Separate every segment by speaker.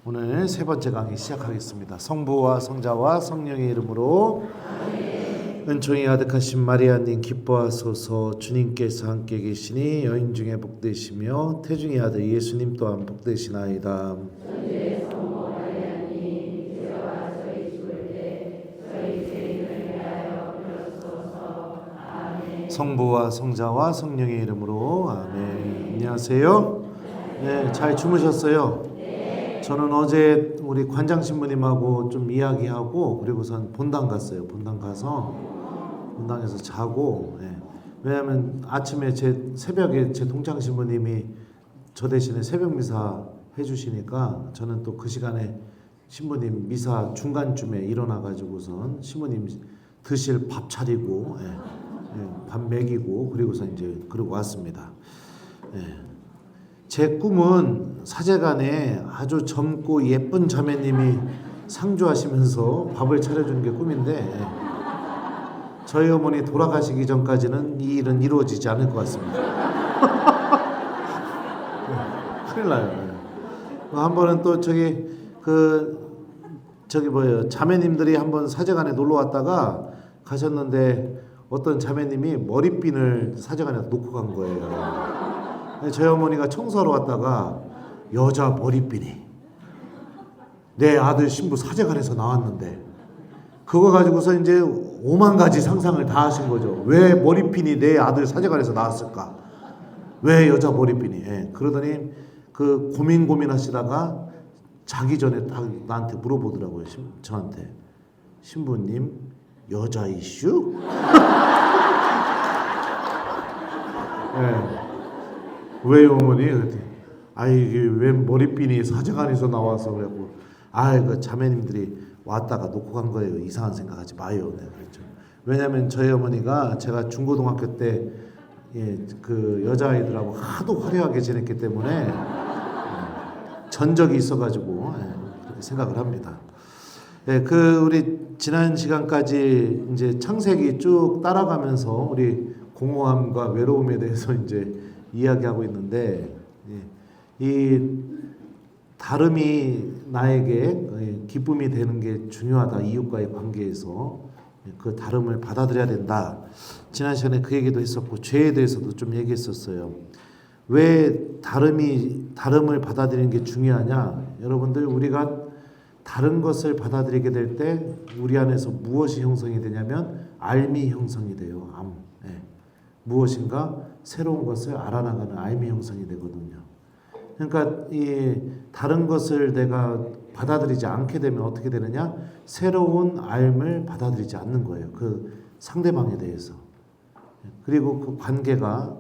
Speaker 1: 오늘 세 번째 강의 시작하겠습니다. 성부와 성자와 성령의 이름으로. 은총이 가득하신 마리아님 기뻐하소서. 주님께서 함께 계시니 여인 중에 복되시며 태중의 아들 예수님 또한 복되시나이다. 성부와 성자와 성령의 이름으로. 아멘. 안녕하세요. 네, 잘 주무셨어요? 저는 어제 우리 관장 신부님하고 좀 이야기하고 그리고선 본당 갔어요. 본당 가서 본당에서 자고. 왜냐하면 아침에 새벽에 제 동창 신부님이 저 대신에 새벽 미사 해주시니까 저는 또 그 시간에 신부님 미사 중간쯤에 일어나가지고선 신부님 드실 밥 차리고 밥 먹이고 그리고서 이제 그러고 왔습니다. 제 꿈은 사제간에 아주 젊고 예쁜 자매님이 상주하시면서 밥을 차려주는 게 꿈인데 저희 어머니 돌아가시기 전까지는 이 일은 이루어지지 않을 것 같습니다. 큰일 나요. 한 번은 또 자매님들이 한번 사제간에 놀러 왔다가 가셨는데 어떤 자매님이 머리핀을 사제간에 놓고 간 거예요. 저희 어머니가 청소하러 왔다가 여자 머리핀이 내 아들 신부 사제간에서 나왔는데 그거 가지고서 이제 5만 가지 상상을 다 하신 거죠. 왜 머리핀이 내 아들 사제간에서 나왔을까? 왜 여자 머리핀이? 그러더니 그 고민하시다가 자기 전에 딱 나한테 물어보더라고요. 저한테. 신부님 여자 이슈? 왜요 어머니? 이게 왜 머리핀이 사제간에서 나와서 그래고 그 자매님들이 왔다가 놓고 간 거예요. 이상한 생각하지 마요. 네, 그랬죠. 왜냐하면 저희 어머니가 제가 중고등학교 때 그 여자아이들하고 하도 화려하게 지냈기 때문에 전적이 있어가지고 그렇게 생각을 합니다. 우리 지난 시간까지 이제 창세기 쭉 따라가면서 우리 공허함과 외로움에 대해서 이제 이야기하고 있는데 이 다름이 나에게 기쁨이 되는 게 중요하다. 이웃과의 관계에서 그 다름을 받아들여야 된다. 지난 시간에 그 얘기도 했었고 죄에 대해서도 좀 얘기했었어요. 왜 다름을 받아들이는 게 중요하냐? 여러분들 우리가 다른 것을 받아들이게 될 때 우리 안에서 무엇이 형성이 되냐면 알미 형성이 돼요. 무엇인가 새로운 것을 알아나가는 알미 형성이 되거든요. 그러니까 이 다른 것을 내가 받아들이지 않게 되면 어떻게 되느냐? 새로운 알을 받아들이지 않는 거예요. 그 상대방에 대해서. 그리고 그 관계가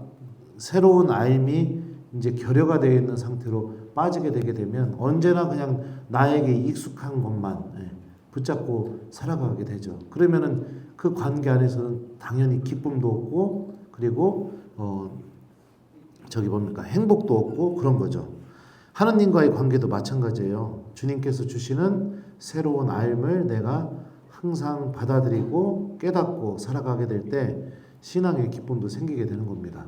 Speaker 1: 새로운 알미 이제 결여가 되어 있는 상태로 빠지게 되게 되면 언제나 그냥 나에게 익숙한 것만 붙잡고 살아가게 되죠. 그러면은 그 관계 안에서는 당연히 기쁨도 없고 그리고 행복도 없고 그런 거죠. 하느님과의 관계도 마찬가지예요. 주님께서 주시는 새로운 알을 내가 항상 받아들이고 깨닫고 살아가게 될 때 신앙의 기쁨도 생기게 되는 겁니다.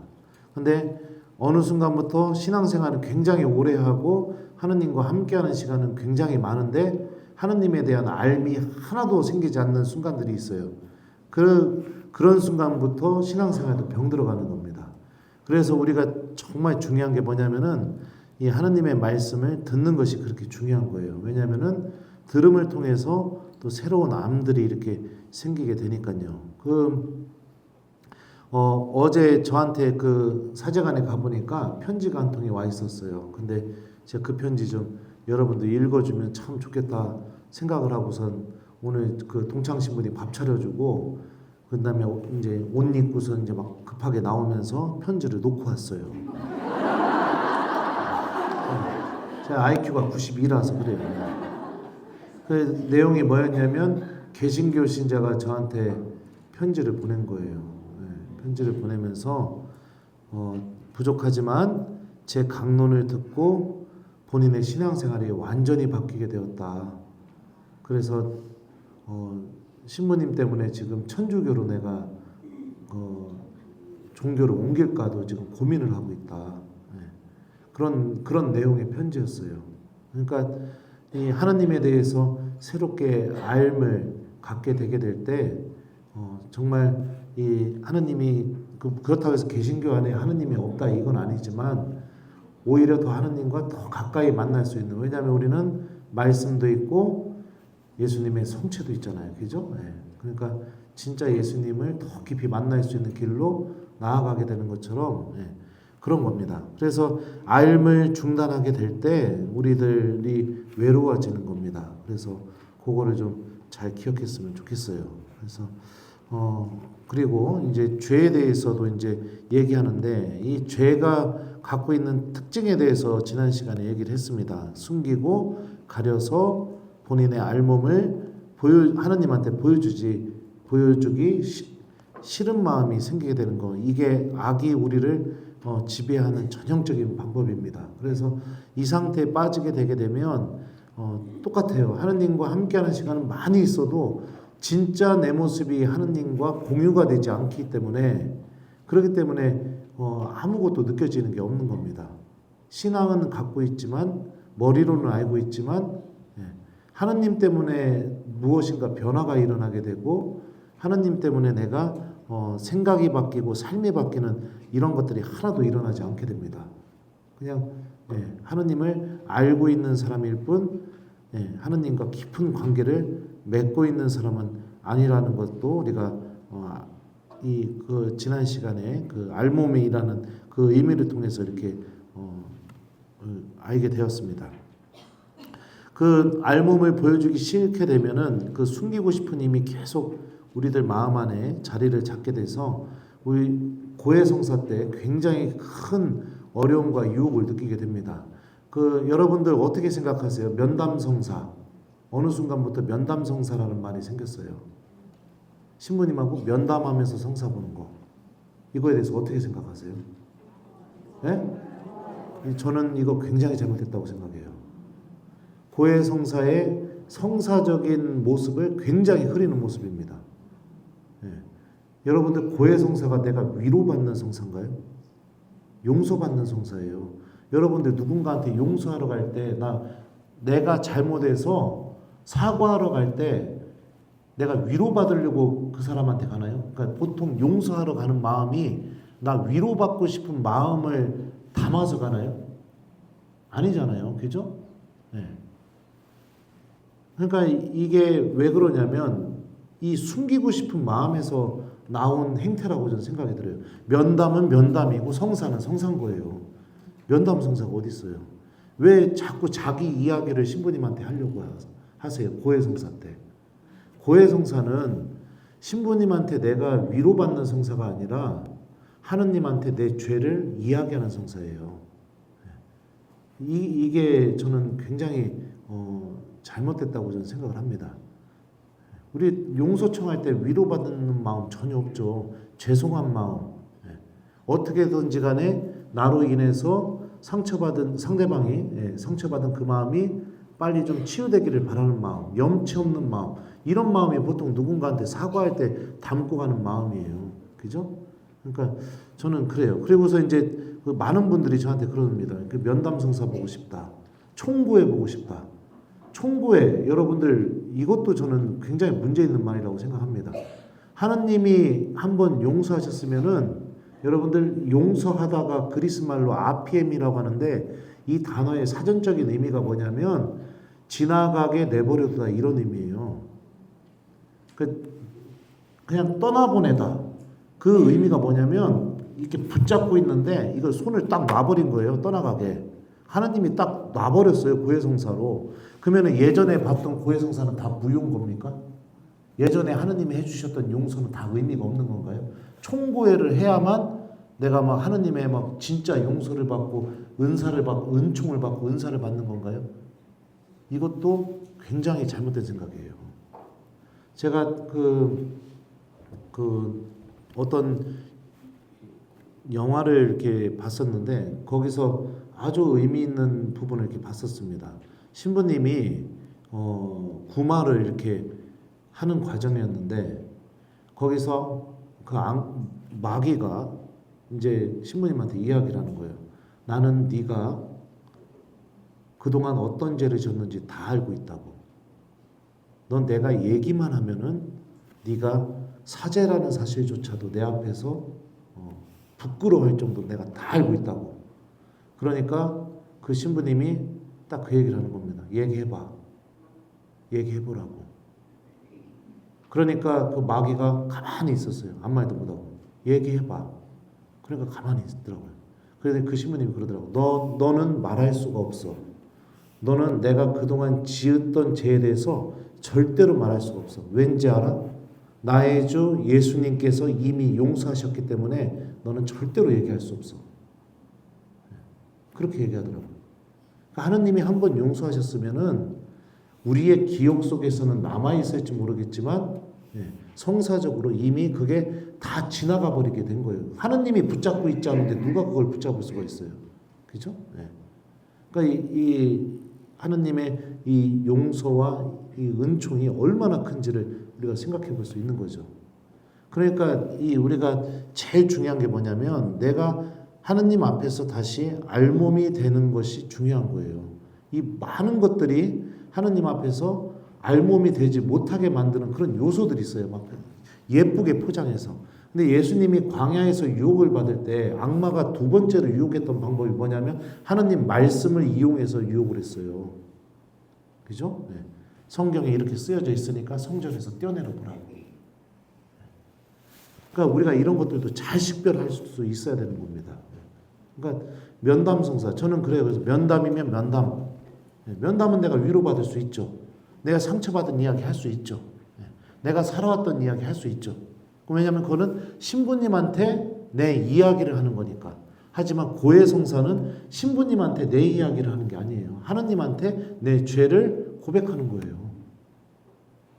Speaker 1: 근데 어느 순간부터 신앙생활을 굉장히 오래 하고 하느님과 함께하는 시간은 굉장히 많은데 하느님에 대한 알미 하나도 생기지 않는 순간들이 있어요. 그런 순간부터 신앙생활도 병들어가는 겁니다. 그래서 우리가 정말 중요한 게 뭐냐면은 이 하느님의 말씀을 듣는 것이 그렇게 중요한 거예요. 왜냐하면은 들음을 통해서 또 새로운 암들이 이렇게 생기게 되니까요. 어제 저한테 그 사제관에 가보니까 편지가 한 통이 와 있었어요. 근데 제가 그 편지 좀 여러분들 읽어주면 참 좋겠다 생각을 하고선 오늘 그 동창 신부님 밥 차려주고 그 다음에 이제 옷 입고서 이제 막 급하게 나오면서 편지를 놓고 왔어요. 제가 IQ가 92라서 그래요. 그 내용이 뭐였냐면 개신교 신자가 저한테 편지를 보낸 거예요. 편지를 보내면서 부족하지만 제 강론을 듣고 본인의 신앙생활이 완전히 바뀌게 되었다. 그래서 신부님 때문에 지금 천주교로 내가 종교를 옮길까도 지금 고민을 하고 있다. 그런 내용의 편지였어요. 그러니까 이 하나님에 대해서 새롭게 알을 갖게 되게 될 때 정말 이 하나님이 그렇다고 해서 개신교 안에 하나님이 없다 이건 아니지만 오히려 더 하나님과 더 가까이 만날 수 있는, 왜냐하면 우리는 말씀도 있고 예수님의 성체도 있잖아요. 그죠? 예. 그러니까 진짜 예수님을 더 깊이 만날 수 있는 길로 나아가게 되는 것처럼 그런 겁니다. 그래서 알을 중단하게 될 때 우리들이 외로워지는 겁니다. 그래서 그거를 좀 잘 기억했으면 좋겠어요. 그래서 그리고 이제 죄에 대해서도 이제 얘기하는데 이 죄가 갖고 있는 특징에 대해서 지난 시간에 얘기를 했습니다. 숨기고 가려서 본인의 알몸을 하나님한테 보여주기 싫은 마음이 생기게 되는 거, 이게 악이 우리를 지배하는 전형적인 방법입니다. 그래서 이 상태에 빠지게 되게 되면 똑같아요. 하느님과 함께하는 시간은 많이 있어도 진짜 내 모습이 하느님과 공유가 되지 않기 때문에, 그렇기 때문에 아무것도 느껴지는 게 없는 겁니다. 신앙은 갖고 있지만, 머리로는 알고 있지만 하느님 때문에 무엇인가 변화가 일어나게 되고, 하느님 때문에 내가 생각이 바뀌고 삶이 바뀌는 이런 것들이 하나도 일어나지 않게 됩니다. 그냥 하느님을 알고 있는 사람일 뿐 하느님과 깊은 관계를 맺고 있는 사람은 아니라는 것도 우리가 그 지난 시간에 그 알몸이라는 그 의미를 통해서 이렇게 알게 되었습니다. 그 알몸을 보여주기 싫게 되면은 그 숨기고 싶은 힘이 계속 우리들 마음 안에 자리를 잡게 돼서 우리 고해성사 때 굉장히 큰 어려움과 유혹을 느끼게 됩니다. 여러분들 어떻게 생각하세요? 면담성사. 어느 순간부터 면담성사라는 말이 생겼어요. 신부님하고 면담하면서 성사 보는 거. 이거에 대해서 어떻게 생각하세요? 네? 저는 이거 굉장히 잘못했다고 생각해요. 고해성사의 성사적인 모습을 굉장히 흐리는 모습입니다. 여러분들 고해성사가 내가 위로받는 성사인가요? 용서받는 성사예요. 여러분들 누군가한테 용서하러 갈 때, 내가 잘못해서 사과하러 갈 때 내가 위로받으려고 그 사람한테 가나요? 그러니까 보통 용서하러 가는 마음이 나 위로받고 싶은 마음을 담아서 가나요? 아니잖아요. 그죠? 그러니까 이게 왜 그러냐면 이 숨기고 싶은 마음에서 나온 행태라고 저는 생각이 들어요. 면담은 면담이고 성사는 성사인 거예요. 면담 성사가 어디 있어요? 왜 자꾸 자기 이야기를 신부님한테 하려고 하세요? 고해성사 때. 고해성사는 신부님한테 내가 위로받는 성사가 아니라 하느님한테 내 죄를 이야기하는 성사예요. 이게 저는 굉장히 잘못됐다고 저는 생각을 합니다. 우리 용서 청할 때 위로받는 마음 전혀 없죠. 죄송한 마음. 어떻게든지 간에 나로 인해서 상대방이 상처받은 그 마음이 빨리 좀 치유되기를 바라는 마음, 염치 없는 마음, 이런 마음이 보통 누군가한테 사과할 때 담고 가는 마음이에요. 그죠? 그러니까 저는 그래요. 그리고서 이제 많은 분들이 저한테 그럽니다. 면담 성사 보고 싶다. 총고해 보고 싶다. 총고해, 여러분들 이것도 저는 굉장히 문제 있는 말이라고 생각합니다. 하느님이 한번 용서하셨으면은 여러분들 용서하다가 그리스 말로 아피엠이라고 하는데 이 단어의 사전적인 의미가 뭐냐면 지나가게 내버려두다, 이런 의미예요. 그냥 떠나보내다. 그 의미가 뭐냐면 이렇게 붙잡고 있는데 이걸 손을 딱 놔버린 거예요. 떠나가게. 하나님이 딱 놔버렸어요. 고해성사로. 그러면 예전에 봤던 고해성사는 다 무효인 겁니까? 예전에 하나님이 해주셨던 용서는 다 의미가 없는 건가요? 총고해를 해야만 내가 막 하나님의 막 진짜 용서를 받고 은사를 받고 은총을 받고 은사를 받는 건가요? 이것도 굉장히 잘못된 생각이에요. 제가 어떤 영화를 이렇게 봤었는데 거기서 아주 의미 있는 부분을 이렇게 봤었습니다. 신부님이 구마를 이렇게 하는 과정이었는데 거기서 그 마귀가 이제 신부님한테 이야기를 하는 거예요. 나는 네가 그동안 어떤 죄를 졌는지 다 알고 있다고. 넌 내가 얘기만 하면은 네가 사죄라는 사실조차도 내 앞에서 부끄러워할 정도로 내가 다 알고 있다고. 그러니까 그 신부님이 딱 그 얘기를 하는 겁니다. 얘기해봐. 얘기해보라고. 그러니까 그 마귀가 가만히 있었어요. 아무 말도 못하고. 얘기해봐. 그러니까 가만히 있더라고요. 그래서 그 신부님이 그러더라고. 너는 말할 수가 없어. 너는 내가 그동안 지었던 죄에 대해서 절대로 말할 수가 없어. 왠지 알아? 나의 주 예수님께서 이미 용서하셨기 때문에 너는 절대로 얘기할 수 없어. 그렇게 얘기하더라고요. 그러니까 하느님이 한번 용서하셨으면은 우리의 기억 속에서는 남아있을지 모르겠지만 성사적으로 이미 그게 다 지나가 버리게 된 거예요. 하느님이 붙잡고 있지 않은데 누가 그걸 붙잡을 수가 있어요. 그죠? 그러니까 이 하느님의 이 용서와 이 은총이 얼마나 큰지를 우리가 생각해 볼 수 있는 거죠. 그러니까 이 우리가 제일 중요한 게 뭐냐면 내가 하느님 앞에서 다시 알몸이 되는 것이 중요한 거예요. 이 많은 것들이 하느님 앞에서 알몸이 되지 못하게 만드는 그런 요소들이 있어요. 막 예쁘게 포장해서. 근데 예수님이 광야에서 유혹을 받을 때 악마가 두 번째로 유혹했던 방법이 뭐냐면 하느님 말씀을 이용해서 유혹을 했어요. 그죠? 성경에 이렇게 쓰여져 있으니까 성전에서 떼어내려 보라고. 그러니까 우리가 이런 것들도 잘 식별할 수 있어야 되는 겁니다. 그러니까 면담성사. 저는 그래요. 그래서 면담이면 면담. 면담은 내가 위로받을 수 있죠. 내가 상처받은 이야기 할 수 있죠. 내가 살아왔던 이야기 할 수 있죠. 왜냐하면 그거는 신부님한테 내 이야기를 하는 거니까. 하지만 고해성사는 신부님한테 내 이야기를 하는 게 아니에요. 하느님한테 내 죄를 고백하는 거예요.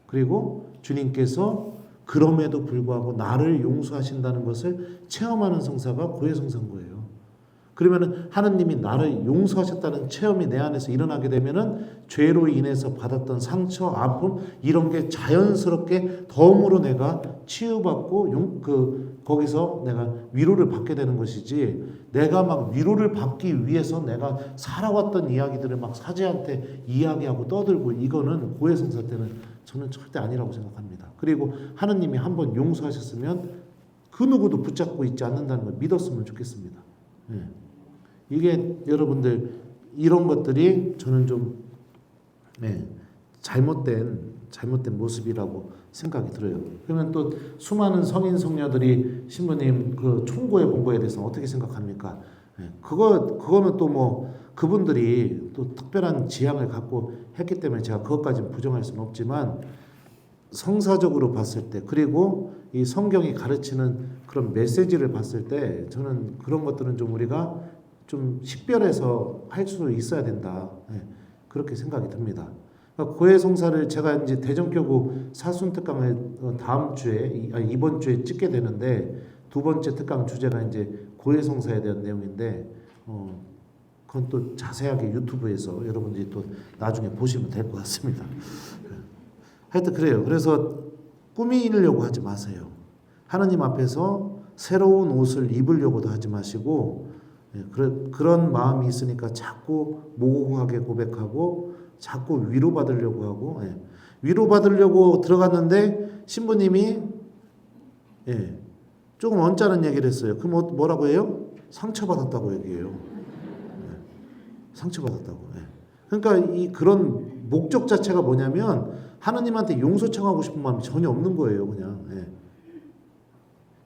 Speaker 1: 그리고 주님께서 그럼에도 불구하고 나를 용서하신다는 것을 체험하는 성사가 고해성사인 거예요. 그러면은 하느님이 나를 용서하셨다는 체험이 내 안에서 일어나게 되면은 죄로 인해서 받았던 상처, 아픔 이런 게 자연스럽게 덤으로 내가 치유받고 거기서 내가 위로를 받게 되는 것이지 내가 막 위로를 받기 위해서 내가 살아왔던 이야기들을 막 사제한테 이야기하고 떠들고 이거는 고해성사 때는 저는 절대 아니라고 생각합니다. 그리고 하느님이 한번 용서하셨으면 그 누구도 붙잡고 있지 않는다는 걸 믿었으면 좋겠습니다. 이게 여러분들 이런 것들이 저는 좀 잘못된 모습이라고 생각이 들어요. 그러면 또 수많은 성인 성녀들이 신부님 그 총고해 본 거에 대해서 어떻게 생각합니까? 그거는 또 뭐 그분들이 또 특별한 지향을 갖고 했기 때문에 제가 그것까지는 부정할 수는 없지만 성사적으로 봤을 때 그리고 이 성경이 가르치는 그런 메시지를 봤을 때 저는 그런 것들은 좀 우리가 좀 식별해서 할 수 있어야 된다. 그렇게 생각이 듭니다. 그러니까 고해성사를 제가 이제 대전교구 사순 특강을 다음 주에 이번 주에 찍게 되는데 두 번째 특강 주제가 이제 고해성사에 대한 내용인데 그건 또 자세하게 유튜브에서 여러분들이 또 나중에 보시면 될 것 같습니다. 하여튼 그래요. 그래서 꾸미려고 하지 마세요. 하나님 앞에서 새로운 옷을 입으려고도 하지 마시고 그런 마음이 있으니까 자꾸 모호하게 고백하고 자꾸 위로받으려고 하고 위로받으려고 들어갔는데 신부님이 조금 언짢은 얘기를 했어요. 그럼 뭐라고 해요? 상처받았다고 얘기해요. 상처받았다고. 그러니까 그런 목적 자체가 뭐냐면 하나님한테 용서 청하고 싶은 마음이 전혀 없는 거예요. 그냥.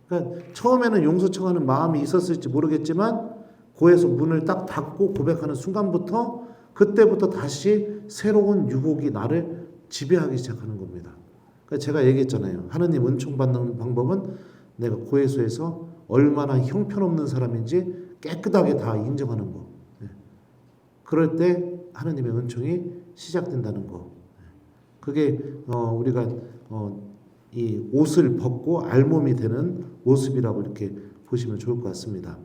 Speaker 1: 그러니까 처음에는 용서 청하는 마음이 있었을지 모르겠지만 고해서 문을 딱 닫고 고백하는 순간부터 그때부터 다시 새로운 유혹이 나를 지배하기 시작하는 겁니다. 그러니까 제가 얘기했잖아요. 하느님 은총 받는 방법은 내가 고해소에서 얼마나 형편없는 사람인지 깨끗하게 다 인정하는 거. 그럴 때 하느님의 은총이 시작된다는 거. 그게 우리가 이 옷을 벗고 알몸이 되는 모습이라고 이렇게 보시면 좋을 것 같습니다.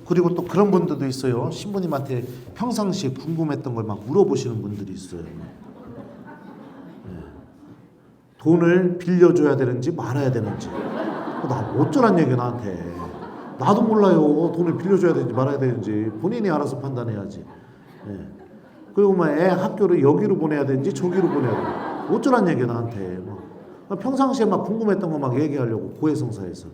Speaker 1: 그리고 또 그런 분들도 있어요. 신부님한테 평상시에 궁금했던 걸 막 물어보시는 분들이 있어요. 돈을 빌려줘야 되는지 말아야 되는지. 나 어쩌란 얘기야 나한테. 나도 몰라요. 돈을 빌려줘야 되는지 말아야 되는지 본인이 알아서 판단해야지. 예. 그리고 막 애 학교를 여기로 보내야 되는지 저기로 보내야 돼. 어쩌란 얘기야 나한테. 평상시에 막 궁금했던 거 막 얘기하려고 고해성사해서.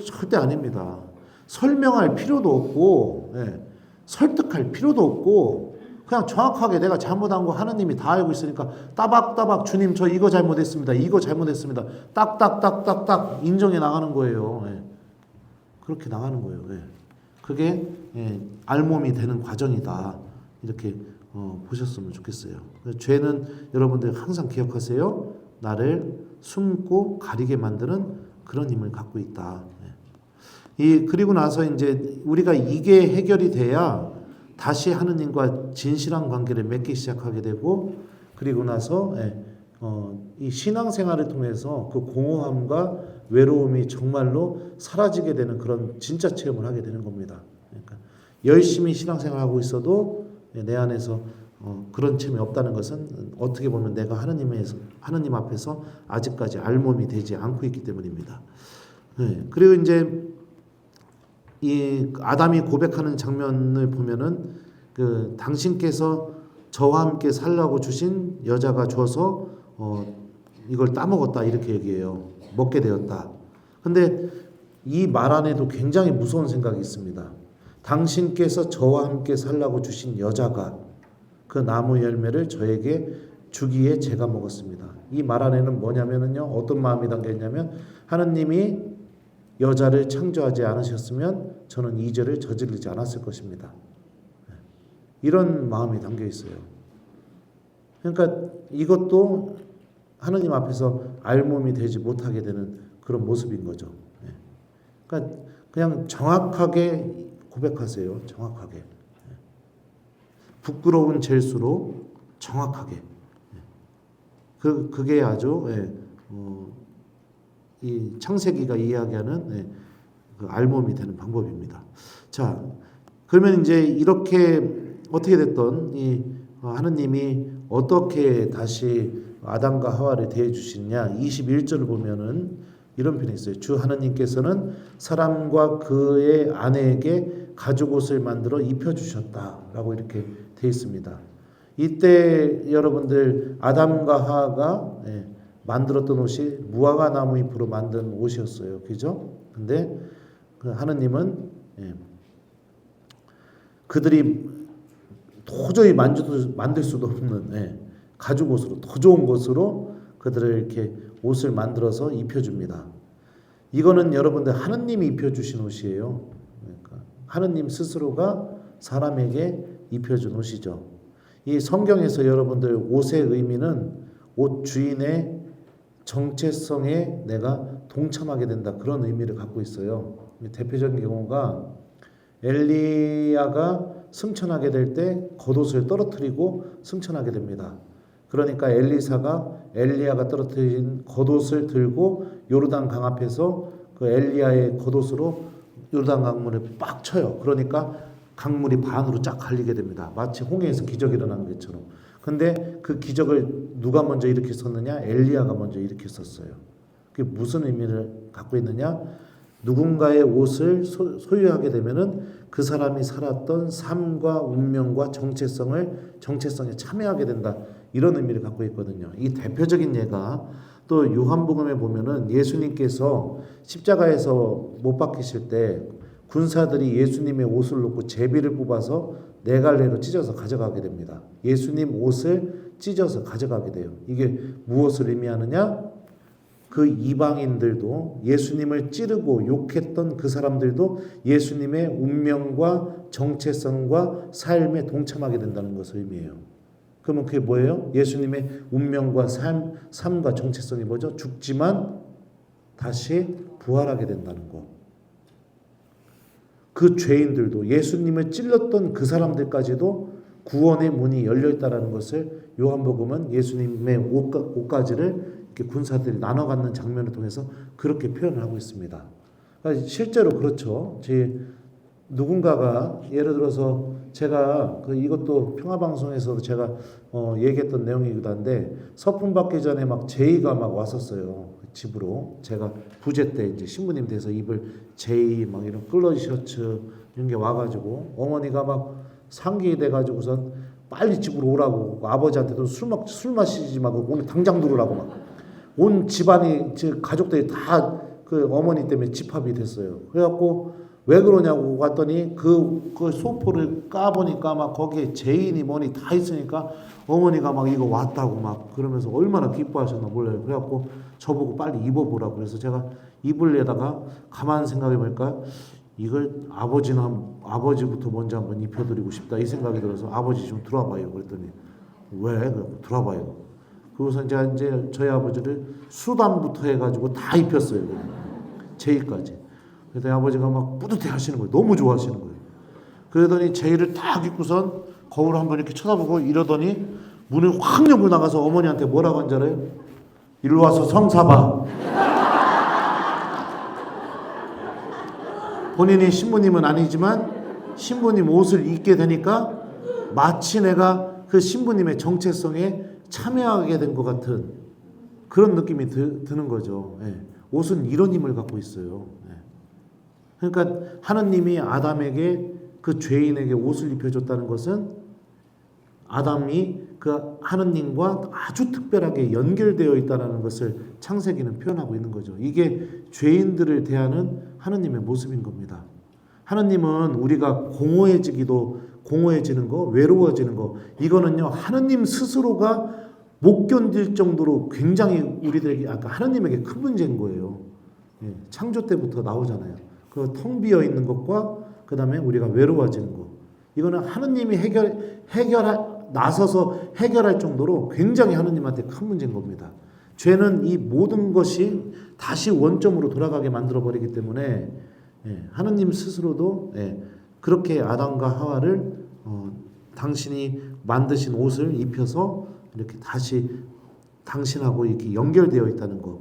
Speaker 1: 절대 아닙니다. 설명할 필요도 없고, 예. 설득할 필요도 없고, 그냥 정확하게 내가 잘못한 거 하느님이 다 알고 있으니까 따박따박 주님 저 이거 잘못했습니다. 이거 잘못했습니다. 딱딱딱딱딱 인정해 나가는 거예요. 예. 그렇게 나가는 거예요. 예. 그게 예, 알몸이 되는 과정이다. 이렇게 보셨으면 좋겠어요. 죄는 여러분들 항상 기억하세요. 나를 숨고 가리게 만드는 그런 힘을 갖고 있다. 그리고 나서 이제 우리가 이게 해결이 돼야 다시 하느님과 진실한 관계를 맺기 시작하게 되고, 그리고 나서 이 신앙생활을 통해서 그 공허함과 외로움이 정말로 사라지게 되는 그런 진짜 체험을 하게 되는 겁니다. 그러니까 열심히 신앙생활하고 있어도 내 안에서 그런 체험이 없다는 것은 어떻게 보면 내가 하느님 앞에서 아직까지 알몸이 되지 않고 있기 때문입니다. 그리고 이제 이 아담이 고백하는 장면을 보면은 그 당신께서 저와 함께 살라고 주신 여자가 줘서 이걸 따먹었다 이렇게 얘기해요. 먹게 되었다. 근데 이 말 안에도 굉장히 무서운 생각이 있습니다. 당신께서 저와 함께 살라고 주신 여자가 그 나무 열매를 저에게 주기에 제가 먹었습니다. 이 말 안에는 뭐냐면요. 어떤 마음이 담겨 있냐면 하느님이 여자를 창조하지 않으셨으면 저는 이 죄를 저지르지 않았을 것입니다. 이런 마음이 담겨 있어요. 그러니까 이것도 하느님 앞에서 알몸이 되지 못하게 되는 그런 모습인 거죠. 그러니까 그냥 정확하게 고백하세요. 정확하게. 부끄러운 죄일수록 정확하게. 그게 아주 이 창세기가 이야기하는 그 알몸이 되는 방법입니다. 자, 그러면 이제 이렇게 어떻게 됐던 이 하느님이 어떻게 다시 아담과 하와를 대해 주시느냐? 21절을 보면은 이런 표현이 있어요. 주 하느님께서는 사람과 그의 아내에게 가죽 옷을 만들어 입혀 주셨다라고 이렇게 되어 있습니다. 이때 여러분들 아담과 하와가 만들었던 옷이 무화과 나무 잎으로 만든 옷이었어요. 그죠? 근데 그 하느님은 그들이 도저히 만들 수도 없는 가죽 옷으로 더 좋은 것으로 그들을 이렇게 옷을 만들어서 입혀줍니다. 이거는 여러분들 하느님이 입혀주신 옷이에요. 그러니까 하느님 스스로가 사람에게 입혀준 옷이죠. 이 성경에서 여러분들 옷의 의미는 옷 주인의 정체성에 내가 동참하게 된다 그런 의미를 갖고 있어요. 대표적인 경우가 엘리야가 승천하게 될 때 겉옷을 떨어뜨리고 승천하게 됩니다. 그러니까 엘리야가 떨어뜨린 겉옷을 들고 요르단 강 앞에서 그 엘리야의 겉옷으로 요르단 강물을 빡 쳐요. 그러니까 강물이 반으로 쫙 갈리게 됩니다. 마치 홍해에서 기적이 일어나는 것처럼. 근데 그 기적을 누가 먼저 일으켰었느냐? 엘리야가 먼저 일으켰었어요. 그게 무슨 의미를 갖고 있느냐? 누군가의 옷을 소유하게 되면은 그 사람이 살았던 삶과 운명과 정체성에 참여하게 된다. 이런 의미를 갖고 있거든요. 이 대표적인 예가 또 요한복음에 보면은 예수님께서 십자가에서 못 박히실 때 군사들이 예수님의 옷을 놓고 제비를 뽑아서 네 갈래로 찢어서 가져가게 됩니다. 예수님 옷을 찢어서 가져가게 돼요. 이게 무엇을 의미하느냐? 그 이방인들도 예수님을 찌르고 욕했던 그 사람들도 예수님의 운명과 정체성과 삶에 동참하게 된다는 것을 의미해요. 그러면 그게 뭐예요? 예수님의 운명과 삶과 정체성이 뭐죠? 죽지만 다시 부활하게 된다는 것. 그 죄인들도 예수님을 찔렀던 그 사람들까지도 구원의 문이 열려있다는 것을 요한복음은 예수님의 옷가지를 이렇게 군사들이 나눠 갖는 장면을 통해서 그렇게 표현을 하고 있습니다. 그러니까 실제로 그렇죠. 누군가가 예를 들어서 제가 이것도 평화방송에서도 제가 얘기했던 내용이기도 한데 서품 받기 전에 막 제의가 막 왔었어요. 집으로. 제가 부재 때 이제 신부님 돼서 입을 제이 막 이런 클러지 셔츠 이런 게 와가지고 어머니가 막 상기 돼가지고선 빨리 집으로 오라고 아버지한테도 술 마시지 말고 오늘 당장 들어오라고 막 온 집안이 가족들이 다 그 어머니 때문에 집합이 됐어요. 그래갖고 왜 그러냐고 갔더니 그 소포를 까보니까 막 거기에 제인이 뭐니 다 있으니까 어머니가 막 이거 왔다고 막 그러면서 얼마나 기뻐하셨나 몰라요. 그래갖고 저보고 빨리 입어보라고 그래서 제가 입을래다가 가만 생각해보니까 이걸 아버지부터 먼저 한번 입혀드리고 싶다 이 생각이 들어서 아버지 좀 들어와봐요. 그랬더니 왜? 그래갖고 들어와봐요. 그래서 이제 저희 아버지를 수단부터 해가지고 다 입혔어요. 제의까지. 그랬더니 아버지가 막 뿌듯해 하시는 거예요. 너무 좋아하시는 거예요. 그러더니 제의를 딱 입고선 거울 한번 이렇게 쳐다보고 이러더니 문을 확 열고 나가서 어머니한테 뭐라고 한 줄 알아요? 일로 와서 성 사봐. 본인이 신부님은 아니지만 신부님 옷을 입게 되니까 마치 내가 그 신부님의 정체성에 참여하게 된 것 같은 그런 느낌이 드는 거죠. 예. 옷은 이런 힘을 갖고 있어요. 예. 그러니까 하느님이 아담에게 그 죄인에게 옷을 입혀줬다는 것은 아담이 그 하느님과 아주 특별하게 연결되어 있다는 것을 창세기는 표현하고 있는 거죠. 이게 죄인들을 대하는 하느님의 모습인 겁니다. 하느님은 우리가 공허해지는 거, 외로워지는 거, 이거는요 하느님 스스로가 못 견딜 정도로 굉장히 우리들에게 하느님에게 큰 문제인 거예요. 예, 창조 때부터 나오잖아요. 그 텅 비어 있는 것과 그 다음에 우리가 외로워지는 거, 이거는 하느님이 나서서 해결할 정도로 굉장히 하느님한테 큰 문제인 겁니다. 죄는 이 모든 것이 다시 원점으로 돌아가게 만들어 버리기 때문에 하느님 스스로도 그렇게 아담과 하와를 당신이 만드신 옷을 입혀서 이렇게 다시 당신하고 이렇게 연결되어 있다는 것,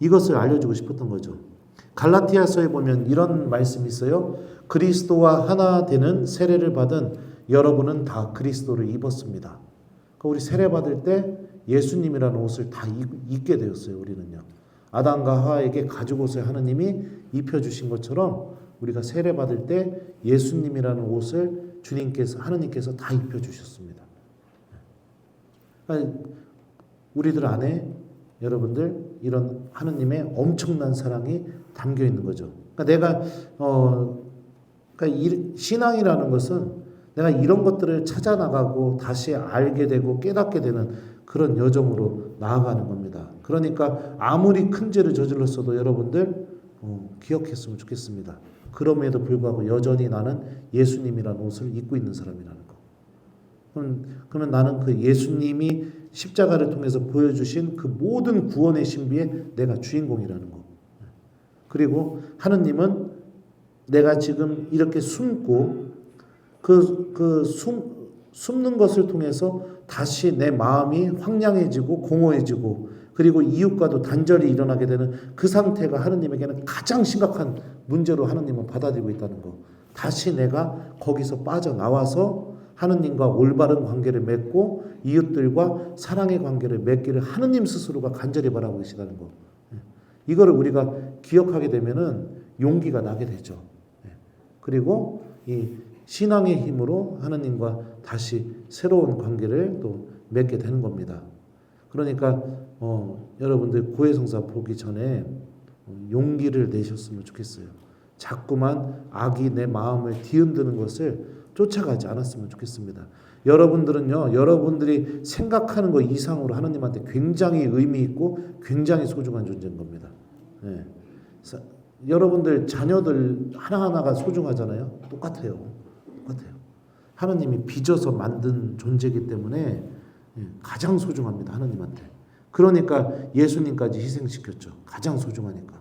Speaker 1: 이것을 알려주고 싶었던 거죠. 갈라티아서에 보면 이런 말씀이 있어요. 그리스도와 하나 되는 세례를 받은 여러분은 다 그리스도를 입었습니다. 그러니까 우리 세례 받을 때 예수님이라는 옷을 다 입게 되었어요. 우리는요. 아담과 하와에게 가죽옷을 하느님이 입혀주신 것처럼 우리가 세례 받을 때 예수님이라는 옷을 하느님께서 다 입혀주셨습니다. 그러니까 우리들 안에 여러분들 이런 하느님의 엄청난 사랑이 담겨 있는 거죠. 그러니까 신앙이라는 것은 내가 이런 것들을 찾아나가고 다시 알게 되고 깨닫게 되는 그런 여정으로 나아가는 겁니다. 그러니까 아무리 큰 죄를 저질렀어도 여러분들 기억했으면 좋겠습니다. 그럼에도 불구하고 여전히 나는 예수님이라는 옷을 입고 있는 사람이라는 거. 그러면 나는 그 예수님이 십자가를 통해서 보여주신 그 모든 구원의 신비에 내가 주인공이라는 거. 그리고 하느님은 내가 지금 이렇게 숨고 숨는 것을 통해서 다시 내 마음이 황량해지고 공허해지고 그리고 이웃과도 단절이 일어나게 되는 그 상태가 하느님에게는 가장 심각한 문제로 하느님은 받아들이고 있다는 거. 다시 내가 거기서 빠져나와서 하느님과 올바른 관계를 맺고 이웃들과 사랑의 관계를 맺기를 하느님 스스로가 간절히 바라고 계시다는 거. 이거를 우리가 기억하게 되면은 용기가 나게 되죠. 그리고 이 신앙의 힘으로 하느님과 다시 새로운 관계를 또 맺게 되는 겁니다. 그러니까 여러분들 고해성사 보기 전에 용기를 내셨으면 좋겠어요. 자꾸만 악이 내 마음을 뒤흔드는 것을 쫓아가지 않았으면 좋겠습니다. 여러분들은요, 여러분들이 생각하는 것 이상으로 하느님한테 굉장히 의미 있고 굉장히 소중한 존재인 겁니다. 여러분들 자녀들 하나하나가 소중하잖아요. 똑같아요. 하느님이 빚어서 만든 존재이기 때문에 가장 소중합니다. 하느님한테. 그러니까 예수님까지 희생시켰죠. 가장 소중하니까.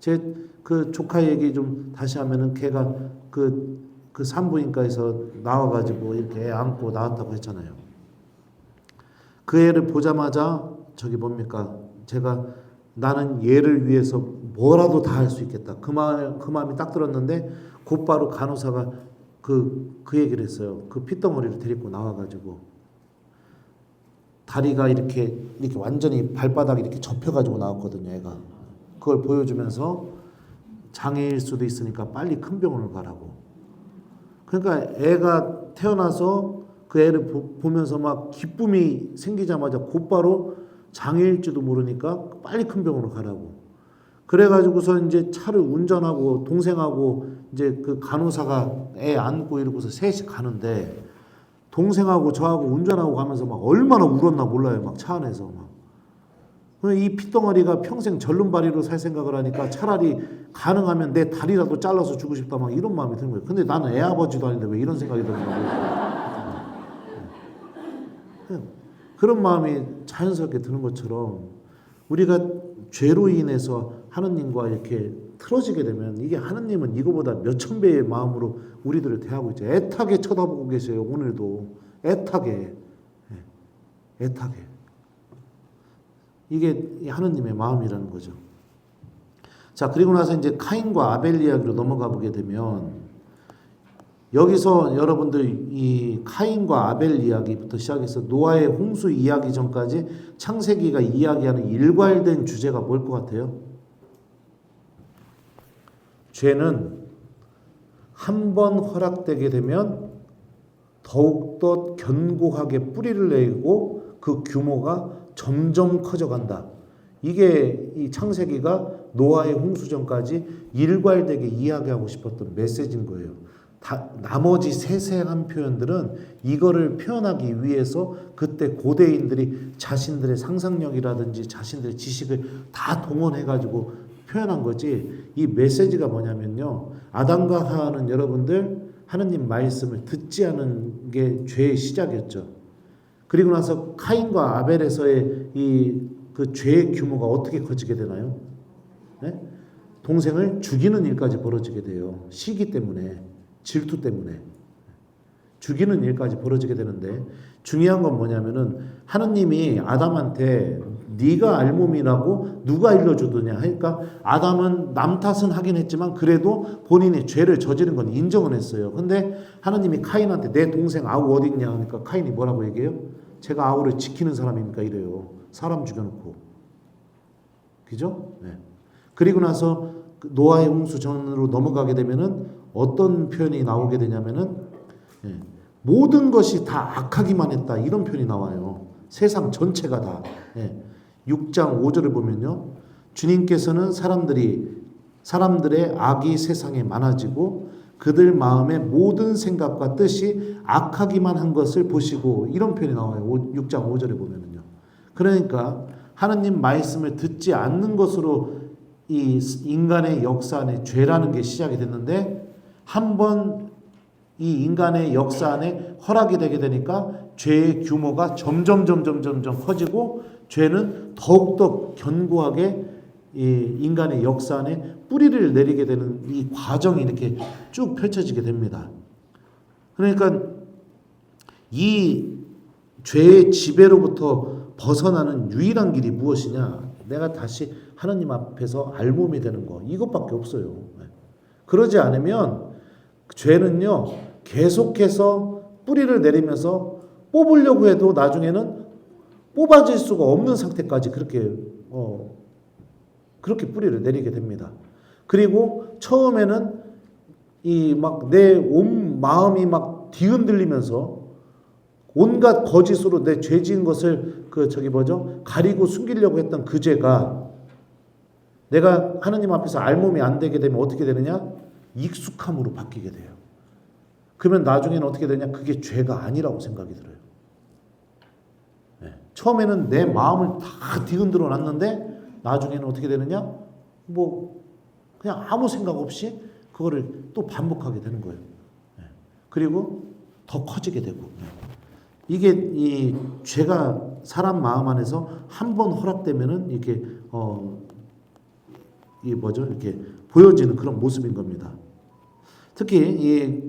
Speaker 1: 제 그 조카 얘기 좀 다시 하면은 걔가 그 산부인과에서 나와가지고 이렇게 애 안고 나왔다고 했잖아요. 그 애를 보자마자 제가 나는 얘를 위해서 뭐라도 다 할 수 있겠다. 그 마음이 딱 들었는데 곧바로 간호사가 그 얘기를 했어요. 그 핏덩어리를 데리고 나와가지고 다리가 이렇게 완전히 발바닥이 이렇게 접혀가지고 나왔거든요, 애가. 그걸 보여주면서 장애일 수도 있으니까 빨리 큰 병원을 가라고. 그러니까 애가 태어나서 그 애를 보면서 막 기쁨이 생기자마자 곧바로 장애일지도 모르니까 빨리 큰 병원으로 가라고. 그래가지고서 이제 차를 운전하고 동생하고 이제 그 간호사가 애 안고 이러고서 셋이 가는데 동생하고 저하고 운전하고 가면서 막 얼마나 울었나 몰라요. 막 차 안에서 막. 이 핏덩어리가 평생 절름발이로 살 생각을 하니까 차라리 가능하면 내 다리라도 잘라서 주고 싶다 막 이런 마음이 드는 거예요. 근데 나는 애 아버지도 아닌데 왜 이런 생각이 드냐고. 그런 마음이 자연스럽게 드는 것처럼 우리가 죄로 인해서 하느님과 이렇게 틀어지게 되면 이게 하느님은 이거보다 몇천 배의 마음으로 우리들을 대하고 있죠. 애타게 쳐다보고 계세요. 오늘도 애타게. 애타게. 이게 하느님의 마음이라는 거죠. 자, 그리고 나서 이제 카인과 아벨 이야기로 넘어가 보게 되면 여기서 여러분들 이 카인과 아벨 이야기부터 시작해서 노아의 홍수 이야기 전까지 창세기가 이야기하는 일괄된 주제가 뭘 것 같아요? 죄는 한 번 허락되게 되면 더욱더 견고하게 뿌리를 내고 그 규모가 점점 커져간다. 이게 이 창세기가 노아의 홍수 전까지 일괄되게 이야기하고 싶었던 메시지인 거예요. 나머지 세세한 표현들은 이거를 표현하기 위해서 그때 고대인들이 자신들의 상상력이라든지 자신들의 지식을 다 동원해가지고 표현한 거지. 이 메시지가 뭐냐면요. 아담과 하와는 여러분들 하느님 말씀을 듣지 않은 게 죄의 시작이었죠. 그리고 나서 카인과 아벨에서의 이 그 죄의 규모가 어떻게 커지게 되나요? 네? 동생을 죽이는 일까지 벌어지게 돼요. 시기 때문에, 질투 때문에. 죽이는 일까지 벌어지게 되는데 중요한 건 뭐냐면은 하느님이 아담한테 네가 알몸이라고 누가 일러주더냐 하니까 아담은 남 탓은 하긴 했지만 그래도 본인이 죄를 저지른 건 인정은 했어요. 근데 하느님이 카인한테 내 동생 아우 어디 있냐 하니까 카인이 뭐라고 얘기해요? 제가 아우를 지키는 사람입니까? 이래요. 사람 죽여놓고. 그죠? 네. 그리고 나서 노아의 홍수 전으로 넘어가게 되면은 어떤 표현이 나오게 되냐면은 모든 것이 다 악하기만 했다. 이런 표현이 나와요. 세상 전체가 다. 6장 5절을 보면요. 주님께서는 사람들의 악이 세상에 많아지고 그들 마음의 모든 생각과 뜻이 악하기만 한 것을 보시고 이런 표현이 나와요. 6장 5절에 보면은요. 그러니까 하느님 말씀을 듣지 않는 것으로 이 인간의 역사 안에 죄라는 게 시작이 됐는데 한번 이 인간의 역사 안에 허락이 되게 되니까 죄의 규모가 점점 커지고 죄는 더욱더 견고하게 이 인간의 역사 안에 뿌리를 내리게 되는 이 과정이 이렇게 쭉 펼쳐지게 됩니다. 그러니까 이 죄의 지배로부터 벗어나는 유일한 길이 무엇이냐? 내가 다시 하느님 앞에서 알몸이 되는 거 이것밖에 없어요. 그러지 않으면 죄는요 계속해서 뿌리를 내리면서 뽑으려고 해도 나중에는 뽑아질 수가 없는 상태까지 그렇게 뿌리를 내리게 됩니다. 그리고 처음에는 이 막 내 온 마음이 막 뒤흔들리면서 온갖 거짓으로 내 죄 지은 것을 가리고 숨기려고 했던 그 죄가 내가 하느님 앞에서 알몸이 안 되게 되면 어떻게 되느냐? 익숙함으로 바뀌게 돼요. 그러면 나중에는 어떻게 되냐? 그게 죄가 아니라고 생각이 들어요. 처음에는 내 마음을 다 뒤흔들어 놨는데 나중에는 어떻게 되느냐? 그냥 아무 생각 없이 그거를 또 반복하게 되는 거예요. 그리고 더 커지게 되고. 이게 이 죄가 사람 마음 안에서 한 번 허락되면은 이렇게 이렇게 보여지는 그런 모습인 겁니다. 특히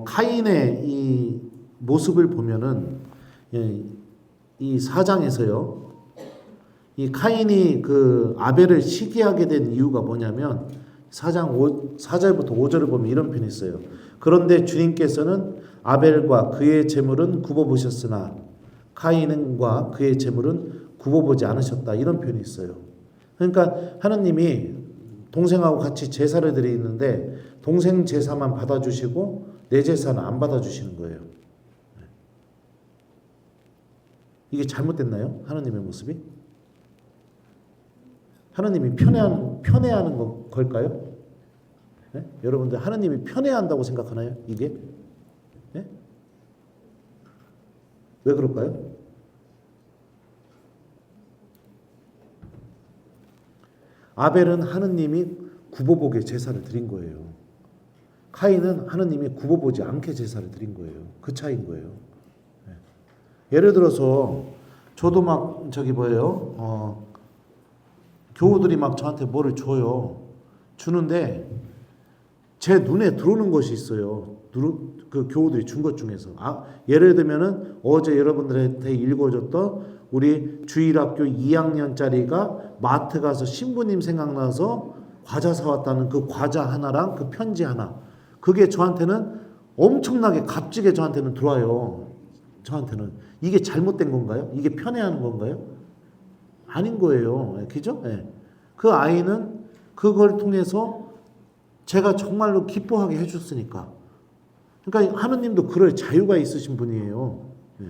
Speaker 1: 카인의 이 모습을 보면은 이 4장에서요. 이 카인이 그 아벨을 시기하게 된 이유가 뭐냐면 4장 4절부터 5절을 보면 이런 표현이 있어요. 그런데 주님께서는 아벨과 그의 제물은 굽어보셨으나 카인과 그의 재물은 굽어보지 않으셨다. 이런 표현이 있어요. 그러니까 하나님이 동생하고 같이 제사를 드리는데 동생 제사만 받아주시고 내 제사는 안 받아주시는 거예요. 이게 잘못됐나요? 하나님의 모습이? 하나님이 편애하는 걸까요? 네? 여러분들 하나님이 편애한다고 생각하나요? 이게? 네? 왜 그럴까요? 아벨은 하느님이 굽어보게 제사를 드린 거예요. 카인은 하느님이 굽어보지 않게 제사를 드린 거예요. 그 차이인 거예요. 네. 예를 들어서 저도 막 교우들이 막 저한테 뭐를 줘요. 주는데 제 눈에 들어오는 것이 있어요. 그 교우들이 준 것 중에서. 예를 들면은 어제 여러분들한테 읽어줬던 우리 주일학교 2학년짜리가 마트 가서 신부님 생각나서 과자 사왔다는 그 과자 하나랑 그 편지 하나. 그게 저한테는 엄청나게 값지게 저한테는 들어와요. 저한테는. 이게 잘못된 건가요? 이게 편애하는 건가요? 아닌 거예요. 그죠? 네. 그 아이는 그걸 통해서 제가 정말로 기뻐하게 해줬으니까. 그러니까 하느님도 그럴 자유가 있으신 분이에요. 네.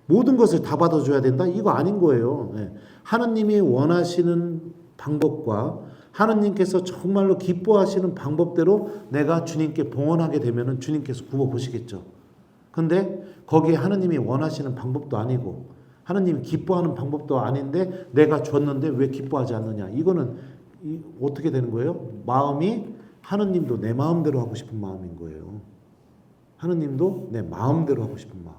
Speaker 1: 모든 것을 다 받아줘야 된다? 이거 아닌 거예요. 네. 하느님이 원하시는 방법과 하느님께서 정말로 기뻐하시는 방법대로 내가 주님께 봉헌하게 되면 주님께서 굽어보시겠죠. 근데 거기에 하느님이 원하시는 방법도 아니고 하느님이 기뻐하는 방법도 아닌데 내가 줬는데 왜 기뻐하지 않느냐. 이거는 어떻게 되는 거예요? 마음이 하느님도 내 마음대로 하고 싶은 마음인 거예요. 하느님도 내 마음대로 하고 싶은 마음.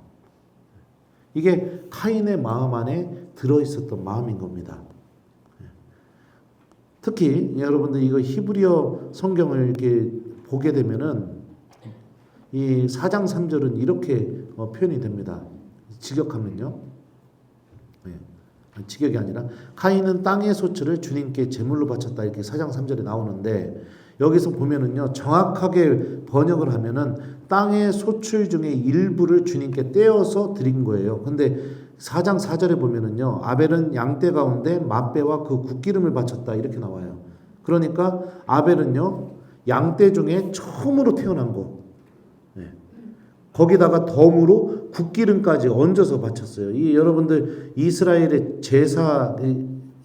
Speaker 1: 이게 카인의 마음 안에 들어있었던 마음인 겁니다. 특히 여러분들 이거 히브리어 성경을 이렇게 보게 되면은 이 4장 3절은 이렇게 표현이 됩니다. 직역하면요. 네. 직역이 아니라 카인은 땅의 소출을 주님께 제물로 바쳤다 이렇게 4장 3절에 나오는데 여기서 보면은요 정확하게 번역을 하면은 땅의 소출 중에 일부를 주님께 떼어서 드린 거예요. 근데 4장 4절에 보면은요 아벨은 양떼 가운데 맏배와 그 굿기름을 바쳤다 이렇게 나와요. 그러니까 아벨은요 양떼 중에 처음으로 태어난 거. 네. 거기다가 덤으로 굿기름까지 얹어서 바쳤어요. 이 여러분들 이스라엘의 제사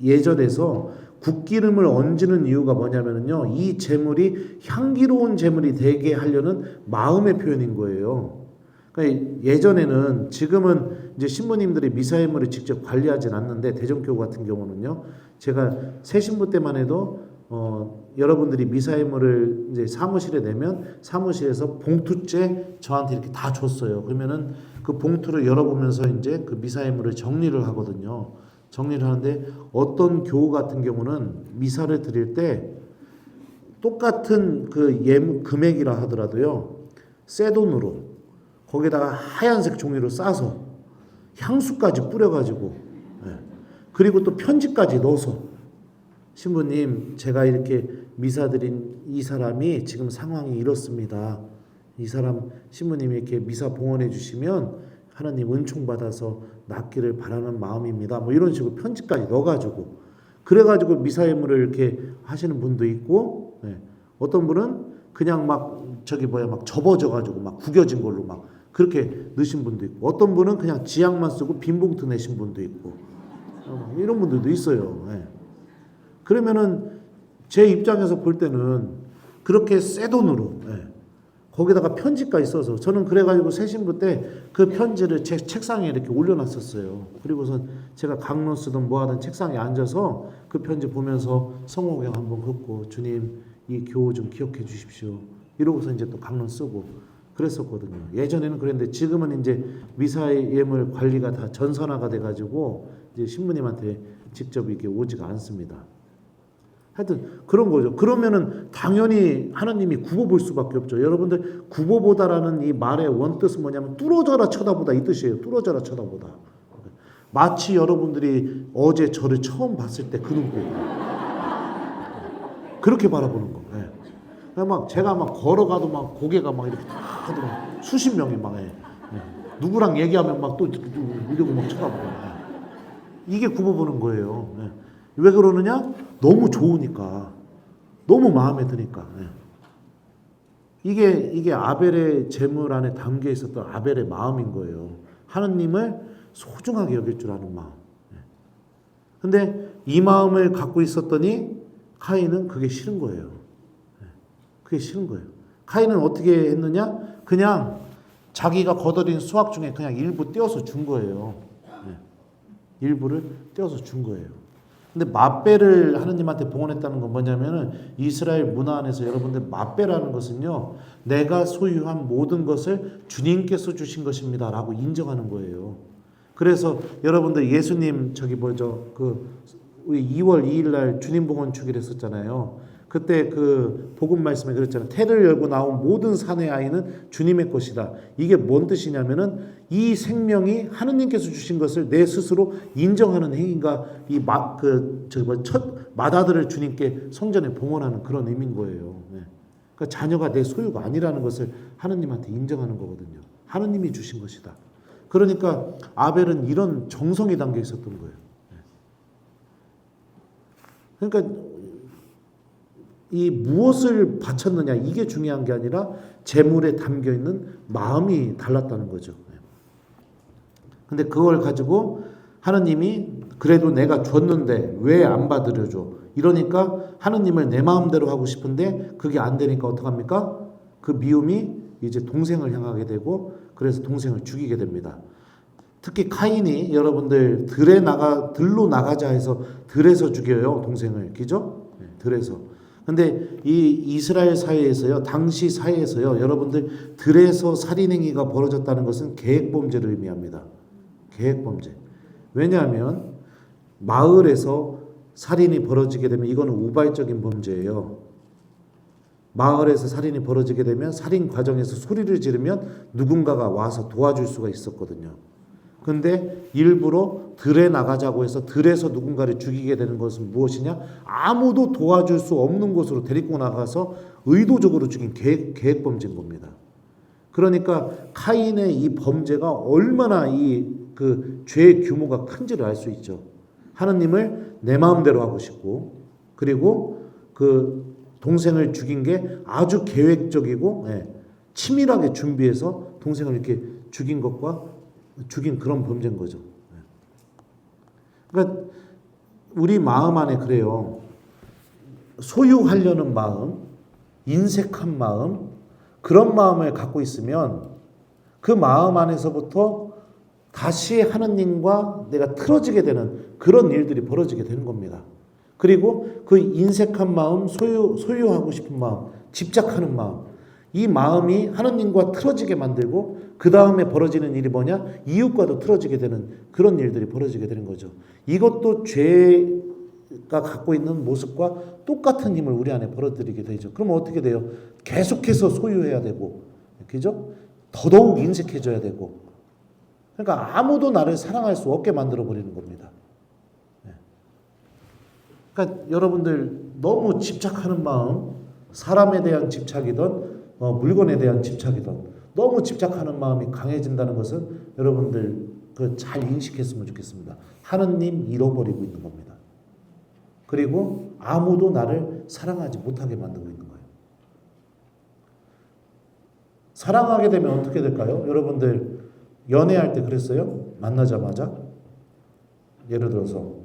Speaker 1: 예절에서 굿기름을 얹는 이유가 뭐냐면요. 이 제물이 향기로운 제물이 되게 하려는 마음의 표현인 거예요. 그러니까 예전에는 지금은 이제 신부님들이 미사예물을 직접 관리하진 않는데 대전교구 같은 경우는요. 제가 새 신부 때만 해도 여러분들이 미사예물을 이제 사무실에 내면 사무실에서 봉투째 저한테 이렇게 다 줬어요. 그러면은 그 봉투를 열어보면서 이제 그 미사예물을 정리를 하거든요. 정리를 하는데 어떤 교우 같은 경우는 미사를 드릴 때 똑같은 그 금액이라 하더라도요. 새 돈으로 거기다가 하얀색 종이로 싸서 향수까지 뿌려가지고 그리고 또 편지까지 넣어서 신부님 제가 이렇게 미사 드린 이 사람이 지금 상황이 이렇습니다. 이 사람 신부님이 이렇게 미사 봉헌해 주시면 하나님 은총 받아서 낫기를 바라는 마음입니다. 뭐 이런 식으로 편지까지 넣어가지고 그래가지고 미사예물을 이렇게 하시는 분도 있고 어떤 분은 그냥 막 접어져가지고 막 구겨진 걸로 막 그렇게 넣으신 분도 있고 어떤 분은 그냥 지약만 쓰고 빈 봉투 내신 분도 있고 이런 분들도 있어요. 그러면은 제 입장에서 볼 때는 그렇게 새 돈으로 거기다가 편지까지 써서 저는 그래가지고 새 신부 때 그 편지를 제 책상에 이렇게 올려놨었어요. 그리고선 제가 강론 쓰든 뭐하든 책상에 앉아서 그 편지 보면서 성호경 한번 긋고 주님 이 교우 좀 기억해 주십시오. 이러고서 이제 또 강론 쓰고 그랬었거든요. 예전에는 그랬는데 지금은 이제 미사예물 관리가 다 전산화가 돼가지고 이제 신부님한테 직접 이렇게 오지가 않습니다. 하여튼 그런 거죠. 그러면은 당연히 하나님이 굽어볼 수밖에 없죠. 여러분들 굽어보다라는 이 말의 원뜻은 뭐냐면 뚫어져라 쳐다보다 이 뜻이에요. 뚫어져라 쳐다보다. 마치 여러분들이 어제 저를 처음 봤을 때 그 눈빛. 그렇게 바라보는 거. 막 제가 막 걸어가도 막 고개가 막 이렇게 다 하더라고. 수십 명이 막 해. 누구랑 얘기하면 막 또 이러고 막 쳐다보고. 이게 굽어보는 거예요. 왜 그러느냐? 너무 좋으니까. 너무 마음에 드니까. 이게 아벨의 재물 안에 담겨 있었던 아벨의 마음인 거예요. 하느님을 소중하게 여길 줄 아는 마음. 근데 이 마음을 갖고 있었더니 카인은 그게 싫은 거예요. 그게 싫은 거예요. 카인은 어떻게 했느냐? 그냥 자기가 거둬들인 수확 중에 그냥 일부 떼어서 준 거예요. 일부를 떼어서 준 거예요. 근데 맛배를 하느님한테 봉헌했다는 건 뭐냐면은 이스라엘 문화 안에서 여러분들 맛배라는 것은요, 내가 소유한 모든 것을 주님께서 주신 것입니다라고 인정하는 거예요. 그래서 여러분들 예수님 우리 2월 2일 날 주님 봉헌 주기를 했었잖아요. 그때 그 복음 말씀에 그랬잖아요. 태를 열고 나온 모든 산의 아이는 주님의 것이다. 이게 뭔 뜻이냐면은 이 생명이 하느님께서 주신 것을 내 스스로 인정하는 행위가 첫 맏아들을 주님께 성전에 봉헌하는 그런 의미인 거예요. 그러니까 자녀가 내 소유가 아니라는 것을 하느님한테 인정하는 거거든요. 하느님이 주신 것이다. 그러니까 아벨은 이런 정성이 담겨 있었던 거예요. 그러니까 이 무엇을 바쳤느냐 이게 중요한 게 아니라 재물에 담겨 있는 마음이 달랐다는 거죠. 근데 그걸 가지고 하느님이 그래도 내가 줬는데 왜 안 받으려줘? 이러니까 하느님을 내 마음대로 하고 싶은데 그게 안 되니까 어떡합니까? 그 미움이 이제 동생을 향하게 되고 그래서 동생을 죽이게 됩니다. 특히 카인이 여러분들 들로 나가자 해서 들에서 죽여요. 동생을. 그죠? 들에서. 근데 이 이스라엘 사회에서요, 당시 사회에서요, 여러분들 들에서 살인행위가 벌어졌다는 것은 계획범죄를 의미합니다. 계획범죄. 왜냐하면 마을에서 살인이 벌어지게 되면 이거는 우발적인 범죄예요. 마을에서 살인이 벌어지게 되면 살인 과정에서 소리를 지르면 누군가가 와서 도와줄 수가 있었거든요. 근데 일부러 들에 나가자고 해서 들에서 누군가를 죽이게 되는 것은 무엇이냐? 아무도 도와줄 수 없는 곳으로 데리고 나가서 의도적으로 죽인 계획범죄인 겁니다. 그러니까 카인의 이 범죄가 얼마나 그 죄의 규모가 큰지를 알 수 있죠. 하느님을 내 마음대로 하고 싶고, 그리고 그 동생을 죽인 게 아주 계획적이고 치밀하게 준비해서 동생을 이렇게 죽인 그런 범죄인 거죠. 그러니까 우리 마음 안에 그래요. 소유하려는 마음, 인색한 마음, 그런 마음을 갖고 있으면 그 마음 안에서부터 다시 하느님과 내가 틀어지게 되는 그런 일들이 벌어지게 되는 겁니다. 그리고 그 인색한 마음, 소유하고 싶은 마음, 집착하는 마음, 이 마음이 하느님과 틀어지게 만들고 그 다음에 벌어지는 일이 뭐냐? 이웃과도 틀어지게 되는 그런 일들이 벌어지게 되는 거죠. 이것도 죄가 갖고 있는 모습과 똑같은 힘을 우리 안에 벌어들이게 되죠. 그러면 어떻게 돼요? 계속해서 소유해야 되고, 그죠? 더더욱 인색해져야 되고, 그러니까 아무도 나를 사랑할 수 없게 만들어 버리는 겁니다. 그러니까 여러분들 너무 집착하는 마음, 사람에 대한 집착이든 물건에 대한 집착이든 너무 집착하는 마음이 강해진다는 것은 여러분들 잘 인식했으면 좋겠습니다. 하느님 잃어버리고 있는 겁니다. 그리고 아무도 나를 사랑하지 못하게 만들고 있는 거예요. 사랑하게 되면 어떻게 될까요? 여러분들 연애할 때 그랬어요? 만나자마자 예를 들어서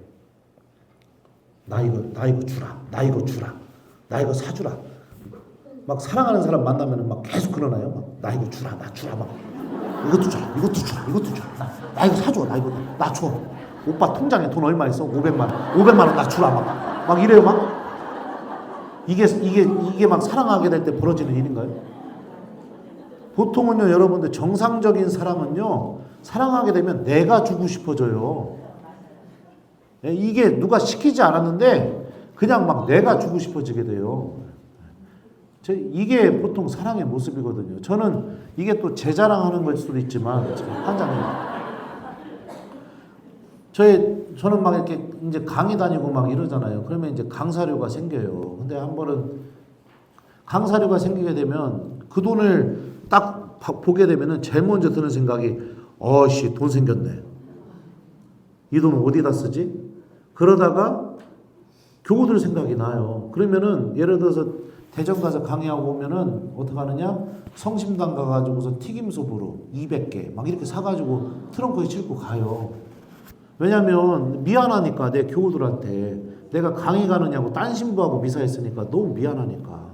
Speaker 1: 나 이거 주라, 나 이거 주라, 나 이거 사주라. 막 사랑하는 사람 만나면 막 계속 그러나요? 막 나 이거 주라, 나 주라, 막 이것도 주라, 이것도 주라, 이것도 주라. 나 이거 사줘, 나 줘. 오빠 통장에 돈 얼마 있어? 500만 원 나 주라, 막 이래요, 막. 이게 막 사랑하게 될 때 벌어지는 일인가요? 보통은요, 여러분들 정상적인 사랑은요, 사랑하게 되면 내가 주고 싶어져요. 이게 누가 시키지 않았는데 그냥 막 내가 주고 싶어지게 돼요. 이게 보통 사랑의 모습이거든요. 저는 이게 또 제 자랑하는 걸 수도 있지만 한장님, 저는 막 이렇게 이제 강의 다니고 막 이러잖아요. 그러면 이제 강사료가 생겨요. 근데 한 번은 강사료가 생기게 되면 그 돈을 딱 보게 되면은 제일 먼저 드는 생각이 어씨 돈 생겼네. 이 돈 어디다 쓰지? 그러다가 교우들 생각이 나요. 그러면은 예를 들어서 대전 가서 강의하고 오면은 어떻게 하느냐? 성심당 가가지고서 튀김소보로 200개 막 이렇게 사가지고 트렁크에 싣고 가요. 왜냐면 미안하니까 내 교우들한테 내가 강의 가느냐고 딴 신부하고 미사했으니까 너무 미안하니까.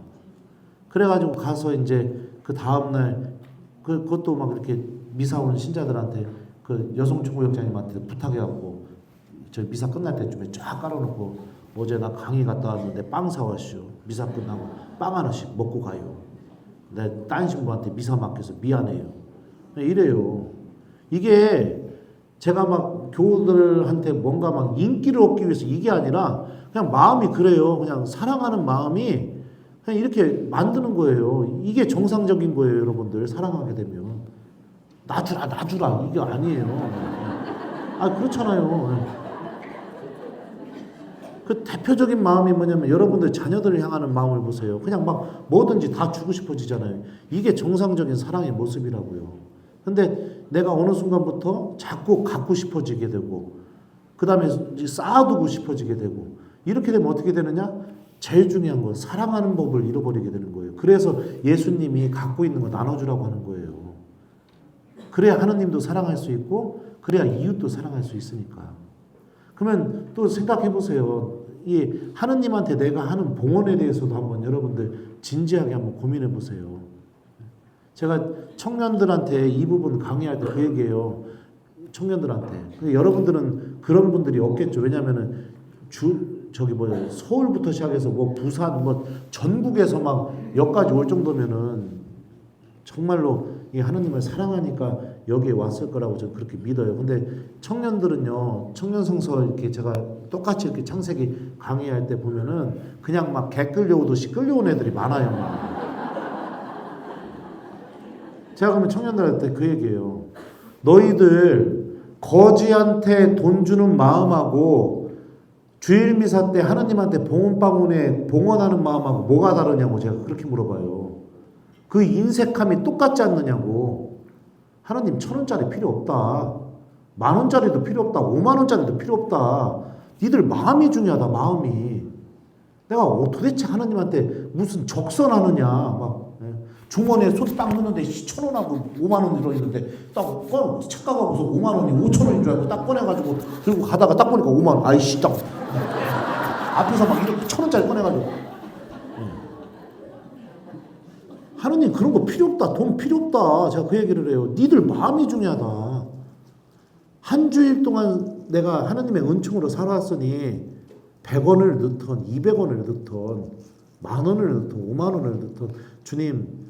Speaker 1: 그래가지고 가서 이제 그 다음날 그것도 막 이렇게 미사 오는 신자들한테 그 여성총무역장님한테 부탁해갖고 저 미사 끝날 때쯤에 쫙 깔아놓고 어제 나 강의 갔다 왔는데 빵 사왔슈. 미사 끝나고 빵 하나씩 먹고 가요. 내 딴 신부한테 미사 맡겨서 미안해요. 이래요. 이게 제가 막 교우들한테 뭔가 막 인기를 얻기 위해서 이게 아니라 그냥 마음이 그래요. 그냥 사랑하는 마음이 그냥 이렇게 만드는 거예요. 이게 정상적인 거예요, 여러분들. 사랑하게 되면. 놔주라. 이게 아니에요. 그렇잖아요. 그 대표적인 마음이 뭐냐면 여러분들 자녀들을 향하는 마음을 보세요. 그냥 막 뭐든지 다 주고 싶어지잖아요. 이게 정상적인 사랑의 모습이라고요. 근데 내가 어느 순간부터 자꾸 갖고 싶어지게 되고 그 다음에 쌓아두고 싶어지게 되고 이렇게 되면 어떻게 되느냐? 제일 중요한 건 사랑하는 법을 잃어버리게 되는 거예요. 그래서 예수님이 갖고 있는 거 나눠주라고 하는 거예요. 그래야 하느님도 사랑할 수 있고 그래야 이웃도 사랑할 수 있으니까. 그러면 또 생각해 보세요. 이 하느님한테 내가 하는 봉헌에 대해서도 한번 여러분들 진지하게 한번 고민해 보세요. 제가 청년들한테 이 부분 강의할 때 그 얘기해요. 청년들한테. 여러분들은 그런 분들이 없겠죠. 왜냐면은 서울부터 시작해서 뭐 부산 뭐 전국에서 막 여기까지 올 정도면은 정말로 이 하느님을 사랑하니까 여기에 왔을 거라고 저는 그렇게 믿어요. 근데 청년들은요, 청년성서 이렇게 제가 똑같이 이렇게 창세기 강의할 때 보면은 그냥 막 개 끌려오듯이 끌려온 애들이 많아요. 막. 제가 그러면 청년들한테 그 얘기예요. 너희들 거지한테 돈 주는 마음하고 주일 미사 때 하느님한테 봉헌하는 마음하고 뭐가 다르냐고 제가 그렇게 물어봐요. 그 인색함이 똑같지 않느냐고. 하느님 1,000원짜리 필요 없다. 10,000원짜리도 필요 없다. 50,000원짜리도 필요 없다. 니들 마음이 중요하다. 마음이. 내가 도대체 하느님한테 무슨 적선하느냐. 막 주머니에 손 딱 넣는데 1,000원하고 50,000원 들어있는데 딱 착각하고서 50,000원이 5,000원인 줄 알고 딱 꺼내가지고 들고 가다가 딱 보니까 50,000원. 아이씨 딱 앞에서 막 이렇게 1,000원짜리 꺼내가지고 하느님 그런 거 필요 없다. 돈 필요 없다. 제가 그 얘기를 해요. 니들 마음이 중요하다. 한 주일 동안 내가 하느님의 은총으로 살아왔으니 100원을 넣던 200원을 넣던 10,000원을 넣던 50,000원을 넣던 주님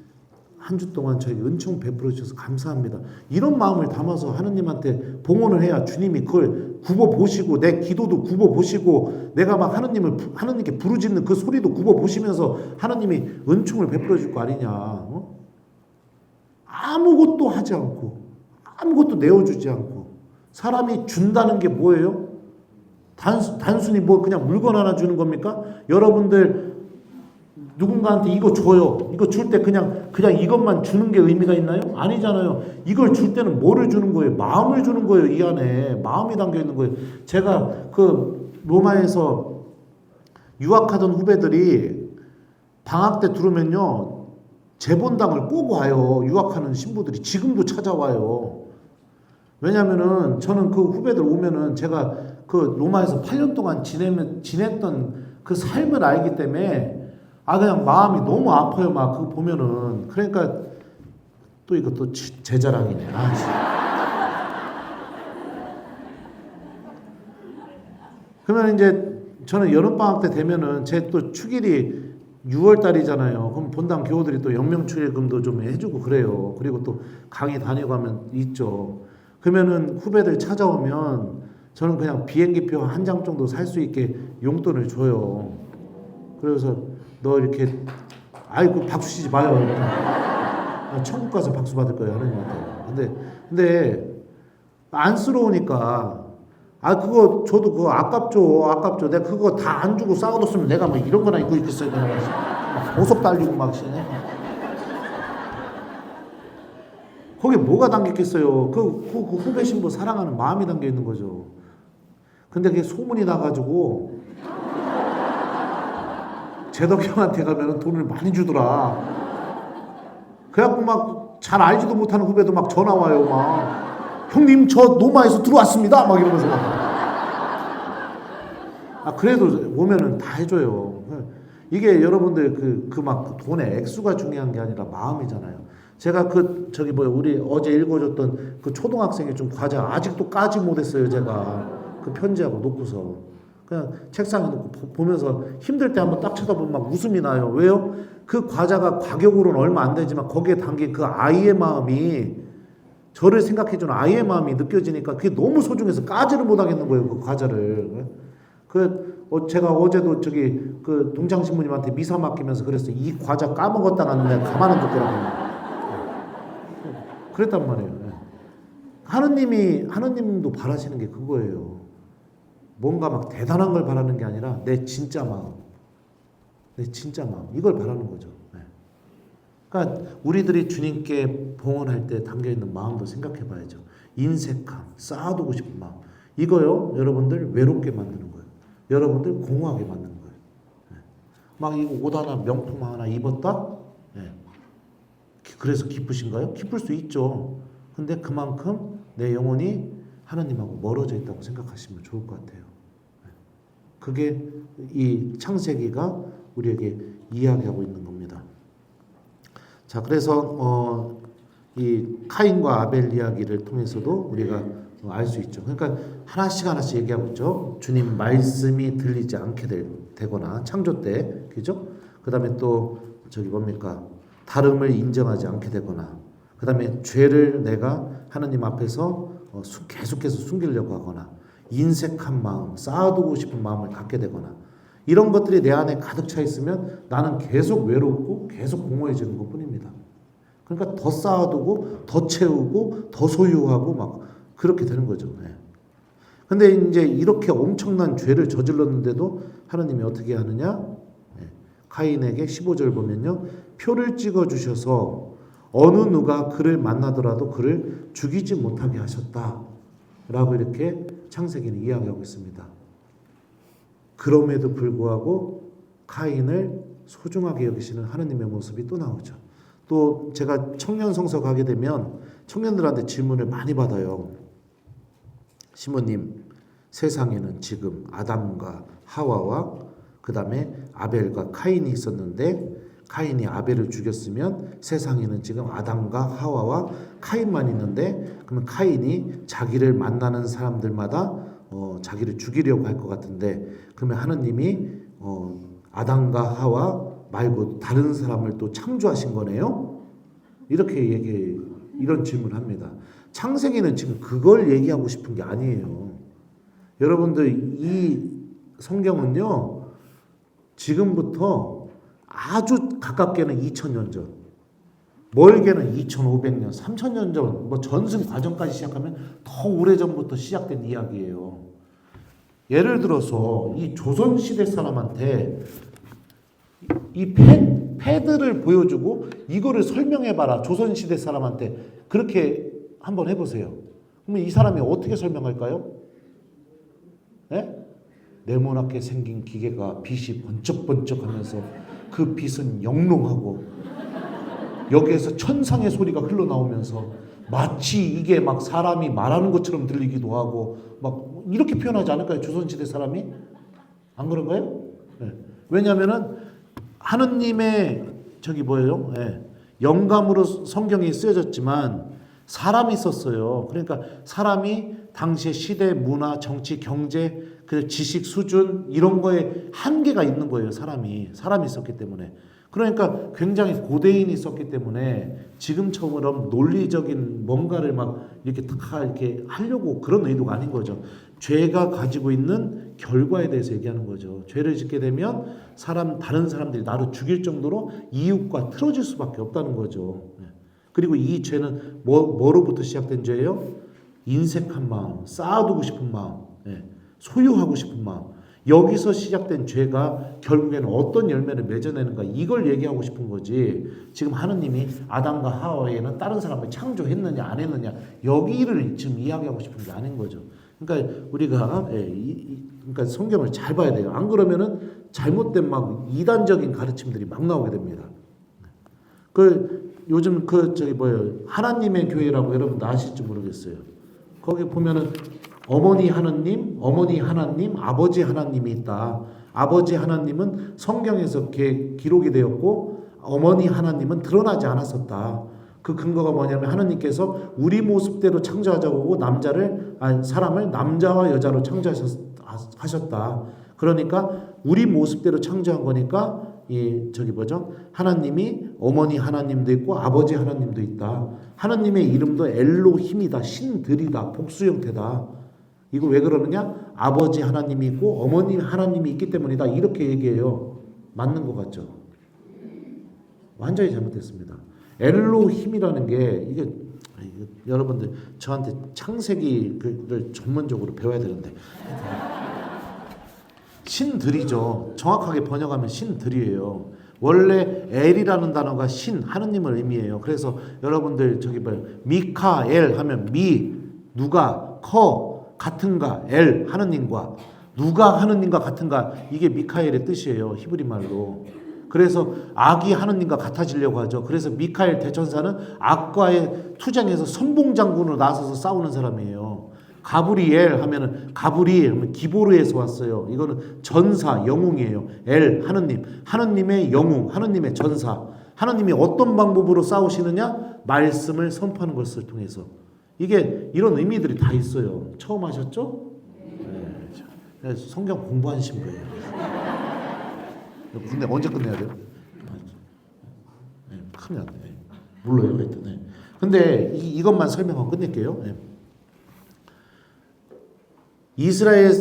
Speaker 1: 한 주 동안 저에게 은총 베풀어 주셔서 감사합니다. 이런 마음을 담아서 하느님한테 봉헌을 해야 주님이 그걸 굽어 보시고 내 기도도 굽어 보시고 내가 막 하느님께 부르짖는 그 소리도 굽어 보시면서 하느님이 은총을 베풀어 줄 거 아니냐. 아무것도 하지 않고 아무것도 내어주지 않고 사람이 준다는 게 뭐예요? 단순히 뭐 그냥 물건 하나 주는 겁니까? 여러분들 누군가한테 이거 줘요. 이거 줄 때 그냥 이것만 주는 게 의미가 있나요? 아니잖아요. 이걸 줄 때는 뭐를 주는 거예요? 마음을 주는 거예요. 이 안에 마음이 담겨 있는 거예요. 제가 그 로마에서 유학하던 후배들이 방학 때 들어오면요 재본당을 꼭 와요. 유학하는 신부들이 지금도 찾아와요. 왜냐면은 저는 그 후배들 오면은 제가 그 로마에서 8년 동안 지냈던 그 삶을 알기 때문에 그냥 마음이 너무 아파요. 막 그거 보면은. 그러니까 또 이것도 제 자랑이네. 그러면 이제 저는 여름방학 때 되면은 제 또 축일이 6월 달이잖아요. 그럼 본당 교우들이 또 영명축일금도 좀 해주고 그래요. 그리고 또 강의 다녀가면 있죠. 그러면은 후배들 찾아오면 저는 그냥 비행기표 한 장 정도 살 수 있게 용돈을 줘요. 그래서 너 이렇게 아이고 박수 치지 마요. 천국 가서 박수 받을 거예요 하나님한테. 근데 안쓰러우니까 그거 저도 그거 아깝죠. 내가 그거 다 안 주고 싸워뒀으면 내가 뭐 이런 거나 입고 있겠어요. 보석 달리고 막 시네. 거기에 뭐가 담겨 있겠어요? 그 후배 신부 사랑하는 마음이 담겨 있는 거죠. 근데 그게 소문이 나가지고 제덕 형한테 가면 돈을 많이 주더라. 그래갖고 막 잘 알지도 못하는 후배도 막 전화 와요. 막 형님 저 노마에서 들어왔습니다. 막 이러면서 막. 그래도 오면은 다 해줘요. 이게 여러분들 그 막 돈의 액수가 중요한 게 아니라 마음이잖아요. 제가 우리 어제 읽어줬던 그 초등학생이 좀 과자 아직도 까지 못했어요. 제가 그 편지하고 놓고서 그냥 책상에 놓고 보면서 힘들 때 한번 딱 쳐다보면 막 웃음이 나요. 왜요? 그 과자가 가격으로는 얼마 안 되지만 거기에 담긴 그 아이의 마음이, 저를 생각해주는 아이의 마음이 느껴지니까 그게 너무 소중해서 까지를 못하겠는 거예요. 그 과자를. 제가 어제도 그 동창신부님한테 미사 맡기면서 그랬어요. 이 과자 까먹었다가는 내가 가만 안 둘거라고. 그랬단 말이에요. 하느님도 바라시는 게 그거예요. 뭔가 막 대단한 걸 바라는 게 아니라 내 진짜 마음, 이걸 바라는 거죠. 그러니까 우리들이 주님께 봉헌할 때 담겨 있는 마음도 생각해 봐야죠. 인색함, 쌓아두고 싶은 마음, 이거요 여러분들 외롭게 만드는 거예요. 여러분들 공허하게 만드는 거예요. 막 이거 옷 하나, 명품 하나 입었다? 그래서 기쁘신가요? 기쁠 수 있죠. 근데 그만큼 내 영혼이 하나님하고 멀어져 있다고 생각하시면 좋을 것 같아요. 그게 이 창세기가 우리에게 이야기하고 있는 겁니다. 자, 그래서 이 카인과 아벨 이야기를 통해서도 우리가 알 수 있죠. 그러니까 하나씩 얘기하고 있죠. 주님 말씀이 들리지 않게 되거나 창조 때, 그죠? 그 다음에 또 뭡니까? 다름을 인정하지 않게 되거나, 그 다음에 죄를 내가 하나님 앞에서 계속해서 숨기려고 하거나, 인색한 마음, 쌓아두고 싶은 마음을 갖게 되거나, 이런 것들이 내 안에 가득 차 있으면 나는 계속 외롭고 계속 공허해지는 것 뿐입니다. 그러니까 더 쌓아두고 더 채우고 더 소유하고 막 그렇게 되는 거죠. 근데 이제 이렇게 엄청난 죄를 저질렀는데도 하나님이 어떻게 하느냐? 카인에게 15절 보면요. 표를 찍어 주셔서 어느 누가 그를 만나더라도 그를 죽이지 못하게 하셨다. 라고 이렇게 창세기는 이야기하고 있습니다. 그럼에도 불구하고 카인을 소중하게 여기시는 하나님의 모습이 또 나오죠. 또 제가 청년 성서 가게 되면 청년들한테 질문을 많이 받아요. 시모님, 세상에는 지금 아담과 하와와 그 다음에 아벨과 카인이 있었는데 카인이 아벨을 죽였으면 세상에는 지금 아담과 하와와 카인만 있는데 그러면 카인이 자기를 만나는 사람들마다 자기를 죽이려고 할 것 같은데 그러면 하느님이 아담과 하와 말고 다른 사람을 또 창조하신 거네요? 이렇게 이런 질문을 합니다. 창세기는 지금 그걸 얘기하고 싶은 게 아니에요. 여러분들 이 성경은요. 지금부터 아주 가깝게는 2000년 전, 멀게는 2500년, 3000년 전, 전승 과정까지 시작하면 더 오래전부터 시작된 이야기예요. 예를 들어서 이 조선시대 사람한테 이 패드를 보여주고 이거를 설명해봐라. 조선시대 사람한테 그렇게 한번 해보세요. 그러면 이 사람이 어떻게 설명할까요? 네모나게 생긴 기계가 빛이 번쩍번쩍하면서 그 빛은 영롱하고 여기에서 천상의 소리가 흘러나오면서 마치 이게 막 사람이 말하는 것처럼 들리기도 하고 막 이렇게 표현하지 않을까요? 조선시대 사람이? 안 그런가요? 왜냐하면은 하느님의 영감으로 성경이 쓰여졌지만 사람이 있었어요. 그러니까 사람이 당시의 시대, 문화, 정치, 경제, 그 지식 수준 이런 거에 한계가 있는 거예요. 사람이 있었기 때문에. 그러니까 굉장히 고대인이 있었기 때문에 지금처럼 논리적인 뭔가를 막 이렇게 다 이렇게 하려고 그런 의도가 아닌 거죠. 죄가 가지고 있는 결과에 대해서 얘기하는 거죠. 죄를 짓게 되면 다른 사람들이 나를 죽일 정도로 이웃과 틀어질 수밖에 없다는 거죠. 그리고 이 죄는 뭐로부터 시작된 죄예요? 인색한 마음, 쌓아두고 싶은 마음, 소유하고 싶은 마음. 여기서 시작된 죄가 결국에는 어떤 열매를 맺어내는가 이걸 얘기하고 싶은 거지. 지금 하느님이 아담과 하와에는 다른 사람을 창조했느냐 안 했느냐 여기를 지금 이야기하고 싶은 게 아닌 거죠. 그러니까 우리가 그러니까 성경을 잘 봐야 돼요. 안 그러면은 잘못된 막 이단적인 가르침들이 막 나오게 됩니다. 요즘 하나님의 교회라고 여러분 아실지 모르겠어요. 거기 보면은 어머니 하나님, 아버지 하나님이 있다. 아버지 하나님은 성경에서 기록이 되었고 어머니 하나님은 드러나지 않았었다. 그 근거가 뭐냐면 하나님께서 우리 모습대로 창조하자고 사람을 남자와 여자로 창조하셨다. 그러니까 우리 모습대로 창조한 거니까 하나님이 어머니 하나님도 있고 아버지 하나님도 있다. 하나님의 이름도 엘로힘이다. 신들이다. 복수 형태다. 이거 왜 그러느냐? 아버지 하나님이 있고 어머니 하나님이 있기 때문이다. 이렇게 얘기해요. 맞는 것 같죠? 완전히 잘못됐습니다. 엘로힘이라는 게 이게 여러분들 저한테 창세기를 전문적으로 배워야 되는데 신들이죠. 정확하게 번역하면 신들이에요. 원래 엘이라는 단어가 신, 하느님을 의미해요. 그래서 여러분들 미카엘 하면 누가, 같은가, 엘, 하느님과 누가 하느님과 같은가 이게 미카엘의 뜻이에요. 히브리 말로. 그래서 악이 하느님과 같아지려고 하죠. 그래서 미카엘 대천사는 악과의 투쟁에서 선봉장군으로 나서서 싸우는 사람이에요. 가브리엘 하면은 기보르에서 왔어요. 이거는 전사, 영웅이에요. 엘, 하느님. 하느님의 영웅, 하느님의 전사. 하느님이 어떤 방법으로 싸우시느냐? 말씀을 선포하는 것을 통해서. 이게 이런 의미들이 다 있어요. 처음 하셨죠? 네. 성경 공부하신 거예요. 근데 언제 끝내야 돼요? 네, 큰일 났네. 몰라요. 하여튼. 네. 근데 이것만 설명하고 끝낼게요. 네. 이스라엘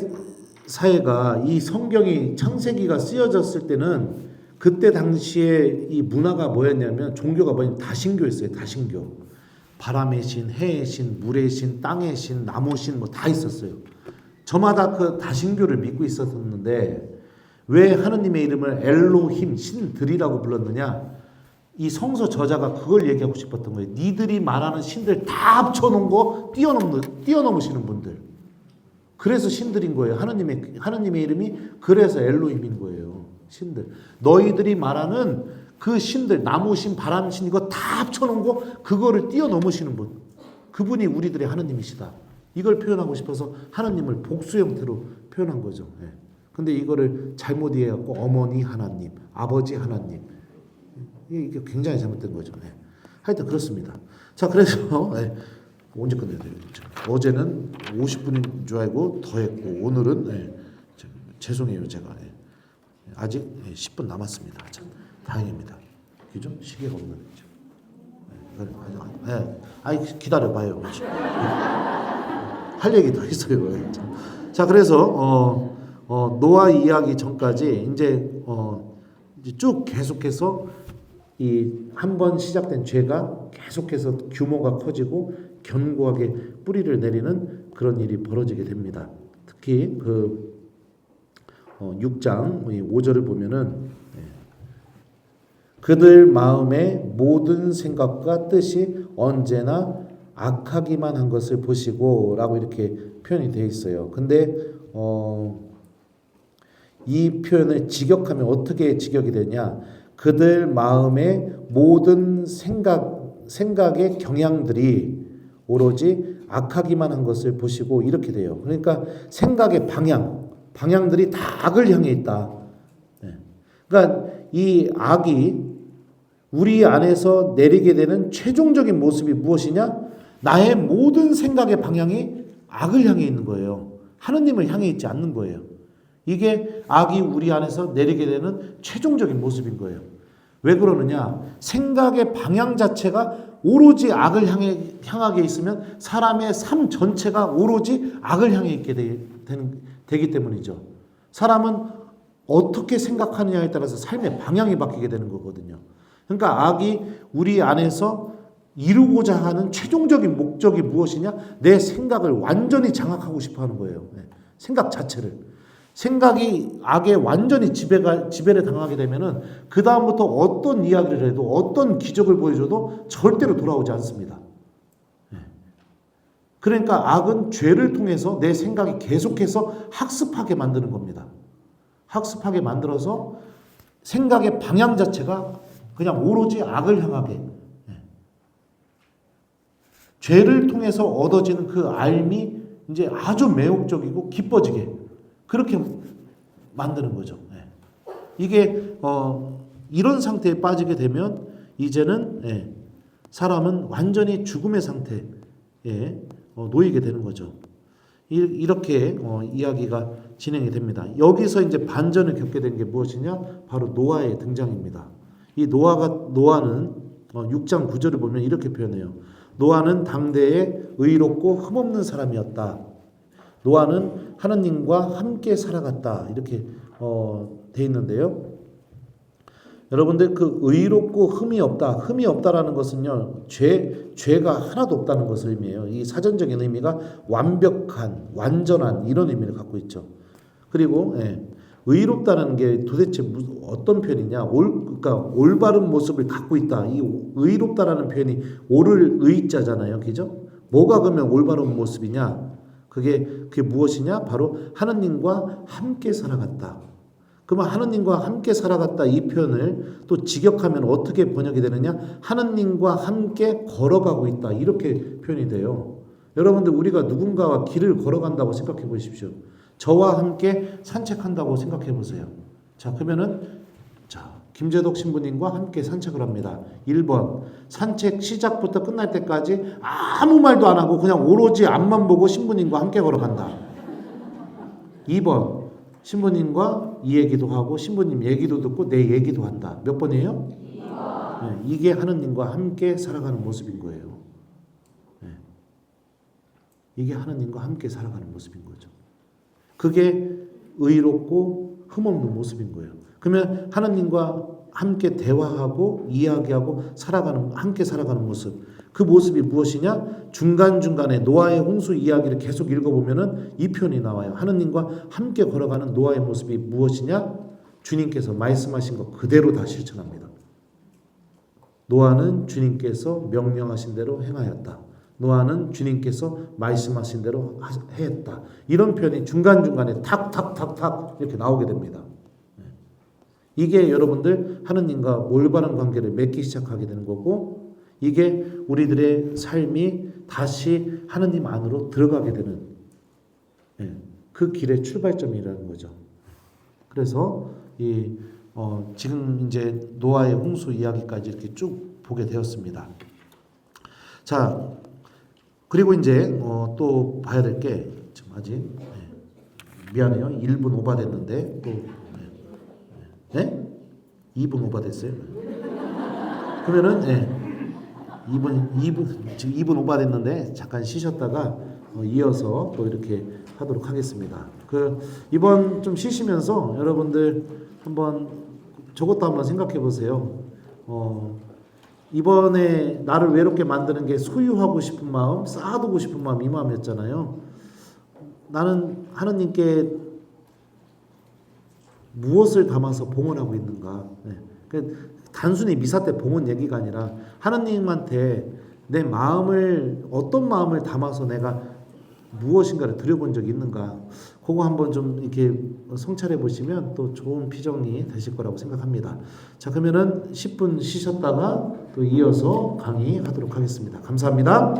Speaker 1: 사회가 이 성경이 창세기가 쓰여졌을 때는 그때 당시에 이 문화가 뭐였냐면 종교가 뭐냐면 다신교였어요. 다신교. 바람의 신, 해의 신, 물의 신, 땅의 신, 나무 신 뭐 다 있었어요. 저마다 그 다신교를 믿고 있었는데 왜 하느님의 이름을 엘로힘 신들이라고 불렀느냐? 이 성서 저자가 그걸 얘기하고 싶었던 거예요. 니들이 말하는 신들 다 합쳐놓은 거 뛰어넘으시는 분들. 그래서 신들인 거예요. 하느님의 이름이 그래서 엘로힘인 거예요. 신들. 너희들이 말하는 그 신들, 나무신, 바람신 이거 다 합쳐놓은 거 그거를 뛰어넘으시는 분. 그분이 우리들의 하느님이시다. 이걸 표현하고 싶어서 하느님을 복수 형태로 표현한 거죠. 예. 근데 이거를 잘못 이해해갖고 어머니 하나님, 아버지 하나님 이게 굉장히 잘못된 거죠. 예. 하여튼 그렇습니다. 자, 그래서 언제 끝내야 돼요? 어제는 50분인 줄 알고 더 했고 오늘은 죄송해요 제가 아직 10분 남았습니다. 참, 다행입니다. 그죠? 시계가 없는 거죠. 기다려봐요. 할 얘기 더 있어요. 자, 그래서 노아 이야기 전까지 이제 쭉 계속해서 이 한 번 시작된 죄가 계속해서 규모가 커지고 견고하게 뿌리를 내리는 그런 일이 벌어지게 됩니다. 특히 6장 5절을 보면은 그들 마음의 모든 생각과 뜻이 언제나 악하기만 한 것을 보시고 라고 이렇게 표현이 되어 있어요. 근데 이 표현을 직역하면 어떻게 직역이 되냐? 그들 마음의 모든 생각의 경향들이 오로지 악하기만 한 것을 보시고 이렇게 돼요. 그러니까 생각의 방향들이 다 악을 향해 있다. 그러니까 이 악이 우리 안에서 내리게 되는 최종적인 모습이 무엇이냐? 나의 모든 생각의 방향이 악을 향해 있는 거예요. 하느님을 향해 있지 않는 거예요. 이게 악이 우리 안에서 내리게 되는 최종적인 모습인 거예요. 왜 그러느냐? 생각의 방향 자체가 오로지 악을 향하게 있으면 사람의 삶 전체가 오로지 악을 향해 있게 되기 때문이죠. 사람은 어떻게 생각하느냐에 따라서 삶의 방향이 바뀌게 되는 거거든요. 그러니까 악이 우리 안에서 이루고자 하는 최종적인 목적이 무엇이냐? 내 생각을 완전히 장악하고 싶어 하는 거예요. 생각 자체를. 생각이 악에 완전히 지배를 당하게 되면은 그 다음부터 어떤 이야기를 해도 어떤 기적을 보여줘도 절대로 돌아오지 않습니다. 그러니까 악은 죄를 통해서 내 생각이 계속해서 학습하게 만드는 겁니다. 학습하게 만들어서 생각의 방향 자체가 그냥 오로지 악을 향하게, 죄를 통해서 얻어지는 그 알미 이제 아주 매혹적이고 기뻐지게 그렇게 만드는 거죠. 이게 이런 상태에 빠지게 되면 이제는 사람은 완전히 죽음의 상태에 놓이게 되는 거죠. 이렇게 이야기가 진행이 됩니다. 여기서 이제 반전을 겪게 된 게 무엇이냐? 바로 노아의 등장입니다. 이 노아는 6장 9절을 보면 이렇게 표현해요. 노아는 당대에 의롭고 흠없는 사람이었다. 노아는 하느님과 함께 살아갔다. 이렇게 돼 있는데요. 여러분들 그 의롭고 흠이 없다. 흠이 없다라는 것은요. 죄가 하나도 없다는 것을 의미해요. 이 사전적인 의미가 완벽한, 완전한 이런 의미를 갖고 있죠. 그리고 의롭다는 게 도대체 어떤 표현이냐? 그러니까 올바른 모습을 갖고 있다. 이 의롭다라는 표현이 옳을 의자잖아요. 그죠? 뭐가 그러면 올바른 모습이냐? 그게 무엇이냐? 바로 하느님과 함께 살아갔다. 그러면 하느님과 함께 살아갔다 이 표현을 또 직역하면 어떻게 번역이 되느냐? 하느님과 함께 걸어가고 있다. 이렇게 표현이 돼요. 여러분들 우리가 누군가와 길을 걸어간다고 생각해 보십시오. 저와 함께 산책한다고 생각해 보세요. 자, 그러면은 김재덕 신부님과 함께 산책을 합니다. 1번 산책 시작부터 끝날 때까지 아무 말도 안 하고 그냥 오로지 앞만 보고 신부님과 함께 걸어간다. 2번 신부님과 이 얘기도 하고 신부님 얘기도 듣고 내 얘기도 한다. 몇 번이에요? 2번. 이게 하느님과 함께 살아가는 모습인 거예요. 이게 하느님과 함께 살아가는 모습인 거죠. 그게 의롭고 흠없는 모습인 거예요. 그러면 하나님과 함께 대화하고 이야기하고 함께 살아가는 모습. 그 모습이 무엇이냐? 중간중간에 노아의 홍수 이야기를 계속 읽어보면은 이 표현이 나와요. 하느님과 함께 걸어가는 노아의 모습이 무엇이냐? 주님께서 말씀하신 것 그대로 다 실천합니다. 노아는 주님께서 명령하신 대로 행하였다. 노아는 주님께서 말씀하신 대로 했다. 이런 표현이 중간중간에 탁탁탁탁 이렇게 나오게 됩니다. 이게 여러분들 하느님과 올바른 관계를 맺기 시작하게 되는 거고, 이게 우리들의 삶이 다시 하느님 안으로 들어가게 되는 그 길의 출발점이라는 거죠. 그래서 지금 이제 노아의 홍수 이야기까지 이렇게 쭉 보게 되었습니다. 자, 그리고 이제 또 봐야 될 게 지금 아직 미안해요. 1분 오버됐는데 또 2분 오버됐어요. 그러면은 2분 오버됐는데 잠깐 쉬셨다가 이어서 또 이렇게 하도록 하겠습니다. 이번 좀 쉬시면서 여러분들 한번 저것도 한번 생각해 보세요. 이번에 나를 외롭게 만드는 게 소유하고 싶은 마음, 쌓아두고 싶은 마음, 이 마음이었잖아요. 나는 하느님께 무엇을 담아서 봉헌하고 있는가? 단순히 미사 때 봉헌 얘기가 아니라 하느님한테 내 마음을 어떤 마음을 담아서 내가 무엇인가를 드려본 적이 있는가? 그거 한번 좀 이렇게 성찰해 보시면 또 좋은 피정이 되실 거라고 생각합니다. 자, 그러면은 10분 쉬셨다가 또 이어서 강의하도록 하겠습니다. 감사합니다.